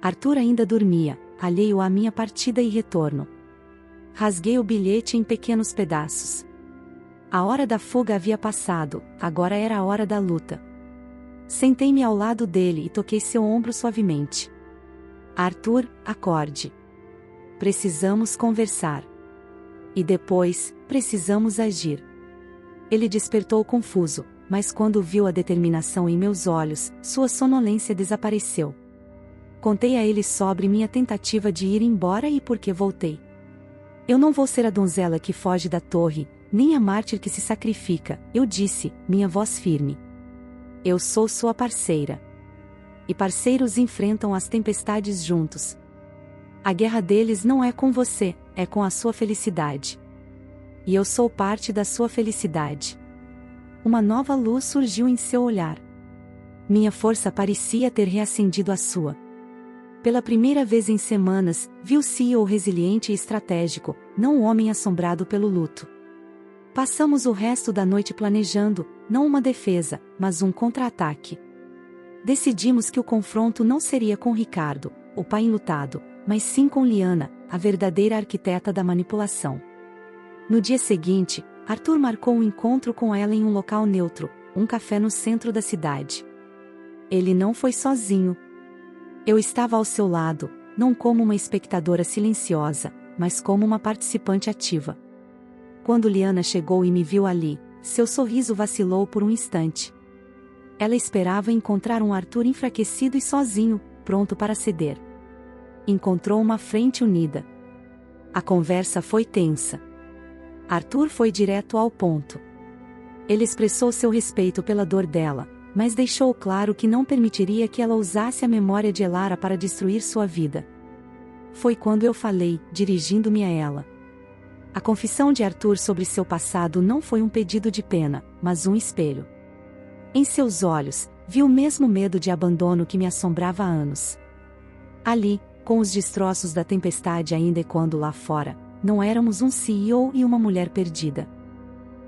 Speaker 1: Arthur ainda dormia, alheio à minha partida e retorno. Rasguei o bilhete em pequenos pedaços. A hora da fuga havia passado, agora era a hora da luta. Sentei-me ao lado dele e toquei seu ombro suavemente. Arthur, acorde. Precisamos conversar. E depois, precisamos agir. Ele despertou confuso, mas quando viu a determinação em meus olhos, sua sonolência desapareceu. Contei a ele sobre minha tentativa de ir embora e por que voltei. Eu não vou ser a donzela que foge da torre, nem a mártir que se sacrifica, eu disse, minha voz firme. Eu sou sua parceira. E parceiros enfrentam as tempestades juntos. A guerra deles não é com você, é com a sua felicidade. E eu sou parte da sua felicidade. Uma nova luz surgiu em seu olhar. Minha força parecia ter reacendido a sua. Pela primeira vez em semanas, vi o CEO resiliente e estratégico, não o homem assombrado pelo luto. Passamos o resto da noite planejando, não uma defesa, mas um contra-ataque. Decidimos que o confronto não seria com Ricardo, o pai enlutado, mas sim com Liana, a verdadeira arquiteta da manipulação. No dia seguinte, Arthur marcou um encontro com ela em um local neutro, um café no centro da cidade. Ele não foi sozinho. Eu estava ao seu lado, não como uma espectadora silenciosa, mas como uma participante ativa. Quando Liana chegou e me viu ali, seu sorriso vacilou por um instante. Ela esperava encontrar um Arthur enfraquecido e sozinho, pronto para ceder. Encontrou uma frente unida. A conversa foi tensa. Arthur foi direto ao ponto. Ele expressou seu respeito pela dor dela, mas deixou claro que não permitiria que ela usasse a memória de Elara para destruir sua vida. Foi quando eu falei, dirigindo-me a ela. A confissão de Arthur sobre seu passado não foi um pedido de pena, mas um espelho. Em seus olhos, vi o mesmo medo de abandono que me assombrava há anos. Ali, com os destroços da tempestade ainda ecoando lá fora, não éramos um CEO e uma mulher perdida.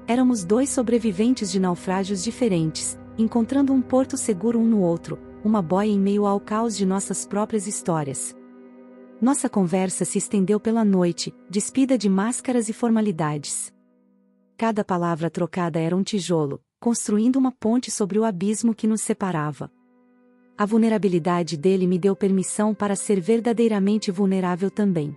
Speaker 1: Éramos dois sobreviventes de naufrágios diferentes, encontrando um porto seguro um no outro, uma boia em meio ao caos de nossas próprias histórias. Nossa conversa se estendeu pela noite, despida de máscaras e formalidades. Cada palavra trocada era um tijolo, construindo uma ponte sobre o abismo que nos separava. A vulnerabilidade dele me deu permissão para ser verdadeiramente vulnerável também.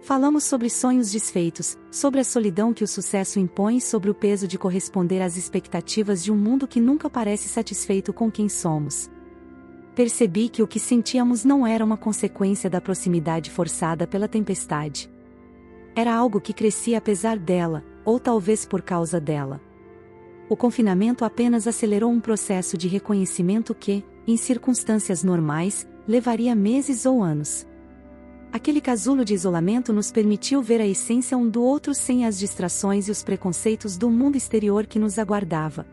Speaker 1: Falamos sobre sonhos desfeitos, sobre a solidão que o sucesso impõe e sobre o peso de corresponder às expectativas de um mundo que nunca parece satisfeito com quem somos. Percebi que o que sentíamos não era uma consequência da proximidade forçada pela tempestade. Era algo que crescia apesar dela, ou talvez por causa dela. O confinamento apenas acelerou um processo de reconhecimento que, em circunstâncias normais, levaria meses ou anos. Aquele casulo de isolamento nos permitiu ver a essência um do outro sem as distrações e os preconceitos do mundo exterior que nos aguardava.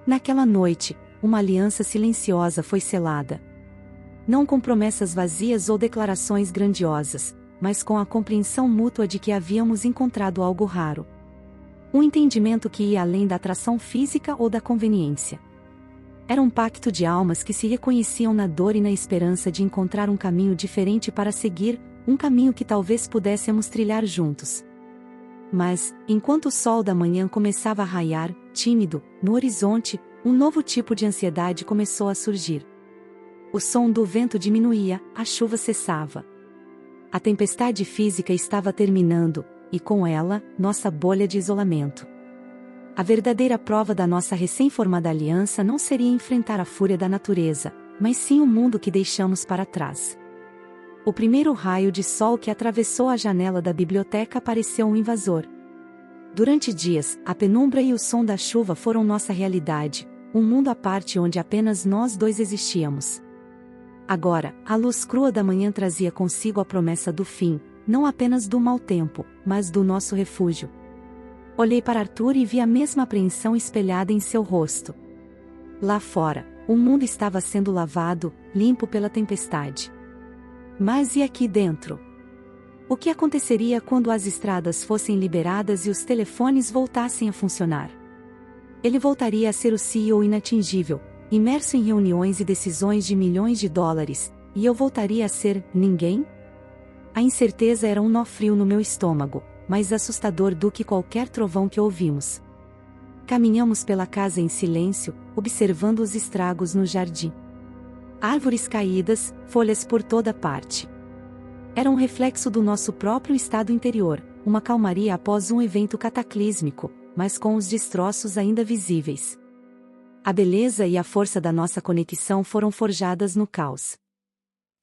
Speaker 1: Naquela noite, uma aliança silenciosa foi selada. Não com promessas vazias ou declarações grandiosas, mas com a compreensão mútua de que havíamos encontrado algo raro. Um entendimento que ia além da atração física ou da conveniência. Era um pacto de almas que se reconheciam na dor e na esperança de encontrar um caminho diferente para seguir, um caminho que talvez pudéssemos trilhar juntos. Mas, enquanto o sol da manhã começava a raiar, tímido, no horizonte, um novo tipo de ansiedade começou a surgir. O som do vento diminuía, a chuva cessava. A tempestade física estava terminando, e com ela, nossa bolha de isolamento. A verdadeira prova da nossa recém-formada aliança não seria enfrentar a fúria da natureza, mas sim o mundo que deixamos para trás. O primeiro raio de sol que atravessou a janela da biblioteca pareceu um invasor. Durante dias, a penumbra e o som da chuva foram nossa realidade, um mundo à parte onde apenas nós dois existíamos. Agora, a luz crua da manhã trazia consigo a promessa do fim, não apenas do mau tempo, mas do nosso refúgio. Olhei para Arthur e vi a mesma apreensão espelhada em seu rosto. Lá fora, o mundo estava sendo lavado, limpo pela tempestade. Mas e aqui dentro? O que aconteceria quando as estradas fossem liberadas e os telefones voltassem a funcionar? Ele voltaria a ser o CEO inatingível, imerso em reuniões e decisões de milhões de dólares, e eu voltaria a ser ninguém? A incerteza era um nó frio no meu estômago, mais assustador do que qualquer trovão que ouvimos. Caminhamos pela casa em silêncio, observando os estragos no jardim. Árvores caídas, folhas por toda parte. Era um reflexo do nosso próprio estado interior, uma calmaria após um evento cataclísmico, mas com os destroços ainda visíveis. A beleza e a força da nossa conexão foram forjadas no caos.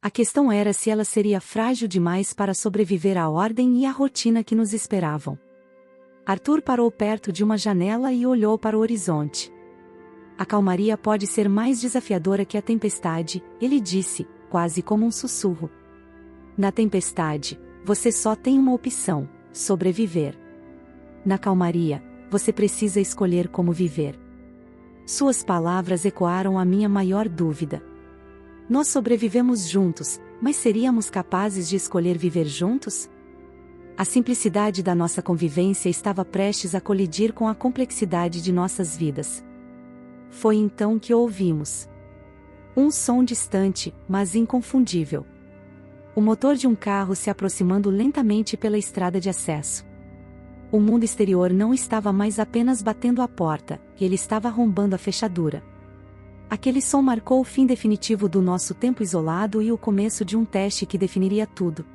Speaker 1: A questão era se ela seria frágil demais para sobreviver à ordem e à rotina que nos esperavam. Arthur parou perto de uma janela e olhou para o horizonte. A calmaria pode ser mais desafiadora que a tempestade, ele disse, quase como um sussurro. Na tempestade, você só tem uma opção: sobreviver. Na calmaria, você precisa escolher como viver. Suas palavras ecoaram a minha maior dúvida. Nós sobrevivemos juntos, mas seríamos capazes de escolher viver juntos? A simplicidade da nossa convivência estava prestes a colidir com a complexidade de nossas vidas. Foi então que ouvimos um som distante, mas inconfundível. O motor de um carro se aproximando lentamente pela estrada de acesso. O mundo exterior não estava mais apenas batendo à porta, ele estava arrombando a fechadura. Aquele som marcou o fim definitivo do nosso tempo isolado e o começo de um teste que definiria tudo.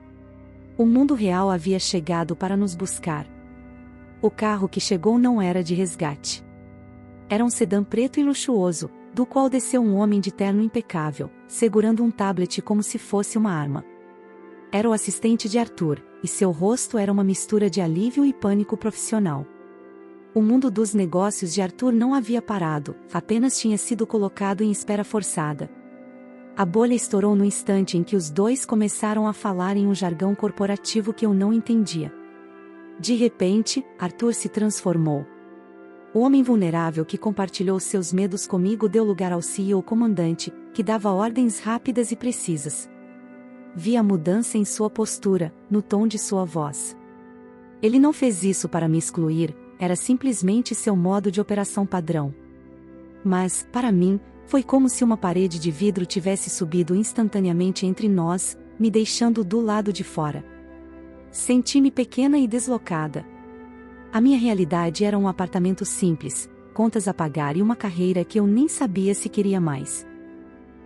Speaker 1: O mundo real havia chegado para nos buscar. O carro que chegou não era de resgate. Era um sedã preto e luxuoso, do qual desceu um homem de terno impecável, segurando um tablet como se fosse uma arma. Era o assistente de Arthur, e seu rosto era uma mistura de alívio e pânico profissional. O mundo dos negócios de Arthur não havia parado, apenas tinha sido colocado em espera forçada. A bolha estourou no instante em que os dois começaram a falar em um jargão corporativo que eu não entendia. De repente, Arthur se transformou. O homem vulnerável que compartilhou seus medos comigo deu lugar ao CEO comandante, que dava ordens rápidas e precisas. Vi a mudança em sua postura, no tom de sua voz. Ele não fez isso para me excluir, era simplesmente seu modo de operação padrão. Mas, para mim, foi como se uma parede de vidro tivesse subido instantaneamente entre nós, me deixando do lado de fora. Senti-me pequena e deslocada. A minha realidade era um apartamento simples, contas a pagar e uma carreira que eu nem sabia se queria mais.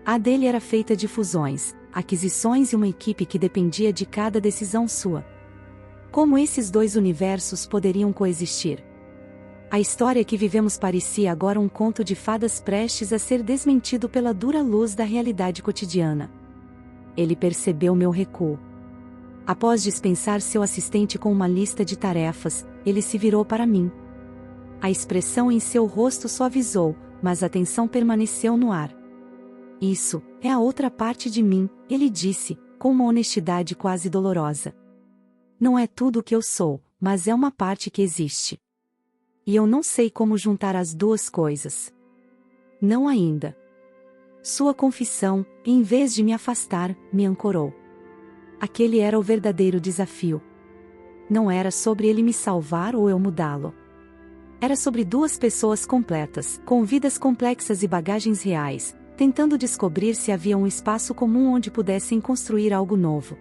Speaker 1: A dele era feita de fusões, aquisições e uma equipe que dependia de cada decisão sua. Como esses dois universos poderiam coexistir? A história que vivemos parecia agora um conto de fadas prestes a ser desmentido pela dura luz da realidade cotidiana. Ele percebeu meu recuo. Após dispensar seu assistente com uma lista de tarefas, ele se virou para mim. A expressão em seu rosto suavizou, mas a tensão permaneceu no ar. Isso é a outra parte de mim, ele disse, com uma honestidade quase dolorosa. Não é tudo o que eu sou, mas é uma parte que existe. E eu não sei como juntar as duas coisas. Não ainda. Sua confissão, em vez de me afastar, me ancorou. Aquele era o verdadeiro desafio. Não era sobre ele me salvar ou eu mudá-lo. Era sobre duas pessoas completas, com vidas complexas e bagagens reais, tentando descobrir se havia um espaço comum onde pudessem construir algo novo.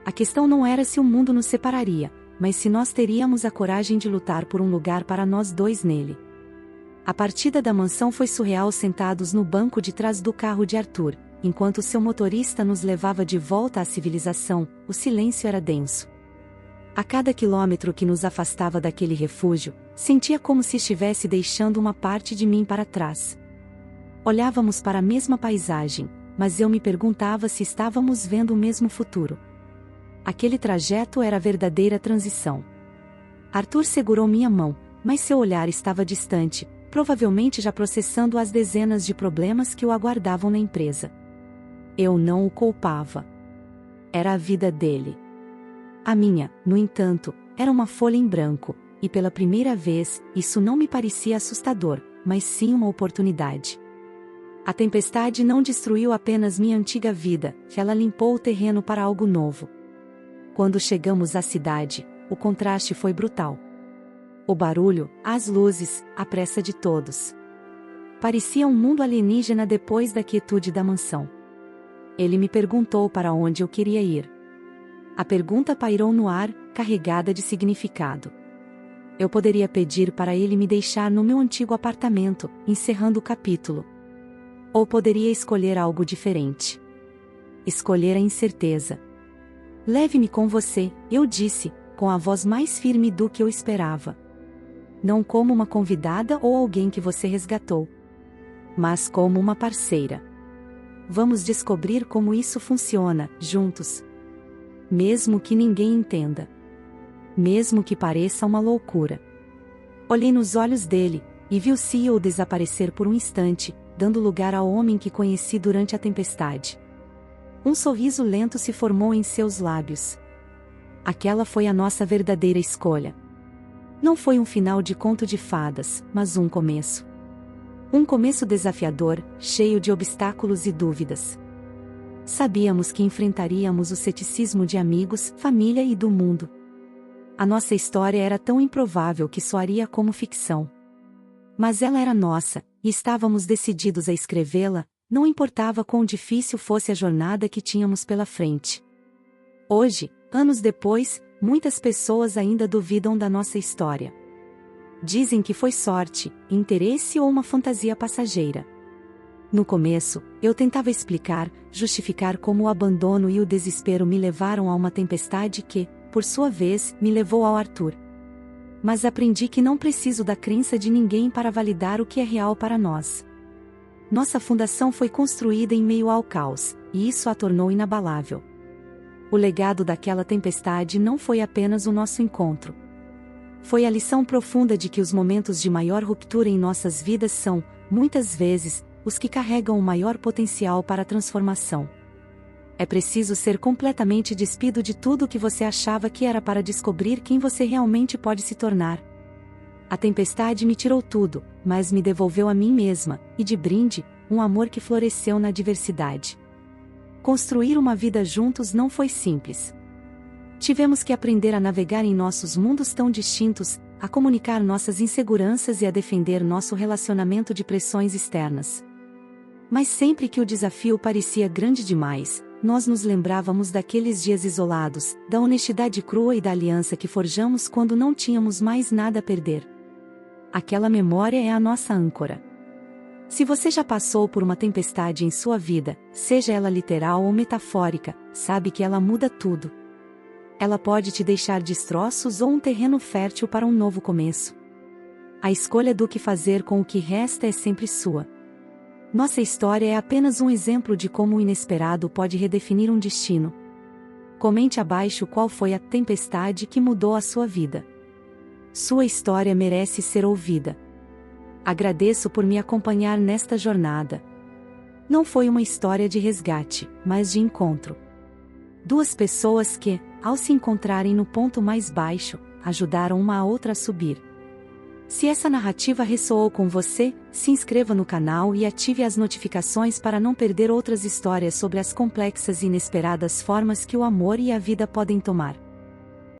Speaker 1: A questão não era se o mundo nos separaria, mas se nós teríamos a coragem de lutar por um lugar para nós dois nele. A partida da mansão foi surreal. Sentados no banco de trás do carro de Arthur, enquanto seu motorista nos levava de volta à civilização, o silêncio era denso. A cada quilômetro que nos afastava daquele refúgio, sentia como se estivesse deixando uma parte de mim para trás. Olhávamos para a mesma paisagem, mas eu me perguntava se estávamos vendo o mesmo futuro. Aquele trajeto era a verdadeira transição. Arthur segurou minha mão, mas seu olhar estava distante, provavelmente já processando as dezenas de problemas que o aguardavam na empresa. Eu não o culpava. Era a vida dele. A minha, no entanto, era uma folha em branco, e pela primeira vez, isso não me parecia assustador, mas sim uma oportunidade. A tempestade não destruiu apenas minha antiga vida, ela limpou o terreno para algo novo. Quando chegamos à cidade, o contraste foi brutal. O barulho, as luzes, a pressa de todos. Parecia um mundo alienígena depois da quietude da mansão. Ele me perguntou para onde eu queria ir. A pergunta pairou no ar, carregada de significado. Eu poderia pedir para ele me deixar no meu antigo apartamento, encerrando o capítulo. Ou poderia escolher algo diferente. Escolher a incerteza. Leve-me com você, eu disse, com a voz mais firme do que eu esperava. Não como uma convidada ou alguém que você resgatou, mas como uma parceira. Vamos descobrir como isso funciona, juntos. Mesmo que ninguém entenda. Mesmo que pareça uma loucura. Olhei nos olhos dele, e vi o CEO desaparecer por um instante, dando lugar ao homem que conheci durante a tempestade. Um sorriso lento se formou em seus lábios. Aquela foi a nossa verdadeira escolha. Não foi um final de conto de fadas, mas um começo. Um começo desafiador, cheio de obstáculos e dúvidas. Sabíamos que enfrentaríamos o ceticismo de amigos, família e do mundo. A nossa história era tão improvável que soaria como ficção. Mas ela era nossa, e estávamos decididos a escrevê-la, não importava quão difícil fosse a jornada que tínhamos pela frente. Hoje, anos depois, muitas pessoas ainda duvidam da nossa história. Dizem que foi sorte, interesse ou uma fantasia passageira. No começo, eu tentava explicar, justificar como o abandono e o desespero me levaram a uma tempestade que, por sua vez, me levou ao Arthur. Mas aprendi que não preciso da crença de ninguém para validar o que é real para nós. Nossa fundação foi construída em meio ao caos, e isso a tornou inabalável. O legado daquela tempestade não foi apenas o nosso encontro. Foi a lição profunda de que os momentos de maior ruptura em nossas vidas são, muitas vezes, os que carregam o maior potencial para a transformação. É preciso ser completamente despido de tudo o que você achava que era para descobrir quem você realmente pode se tornar. A tempestade me tirou tudo, mas me devolveu a mim mesma, e de brinde, um amor que floresceu na adversidade. Construir uma vida juntos não foi simples. Tivemos que aprender a navegar em nossos mundos tão distintos, a comunicar nossas inseguranças e a defender nosso relacionamento de pressões externas. Mas sempre que o desafio parecia grande demais, nós nos lembrávamos daqueles dias isolados, da honestidade crua e da aliança que forjamos quando não tínhamos mais nada a perder. Aquela memória é a nossa âncora. Se você já passou por uma tempestade em sua vida, seja ela literal ou metafórica, sabe que ela muda tudo. Ela pode te deixar destroços ou um terreno fértil para um novo começo. A escolha do que fazer com o que resta é sempre sua. Nossa história é apenas um exemplo de como o inesperado pode redefinir um destino. Comente abaixo qual foi a tempestade que mudou a sua vida. Sua história merece ser ouvida. Agradeço por me acompanhar nesta jornada. Não foi uma história de resgate, mas de encontro. Duas pessoas que, ao se encontrarem no ponto mais baixo, ajudaram uma a outra a subir. Se essa narrativa ressoou com você, se inscreva no canal e ative as notificações para não perder outras histórias sobre as complexas e inesperadas formas que o amor e a vida podem tomar.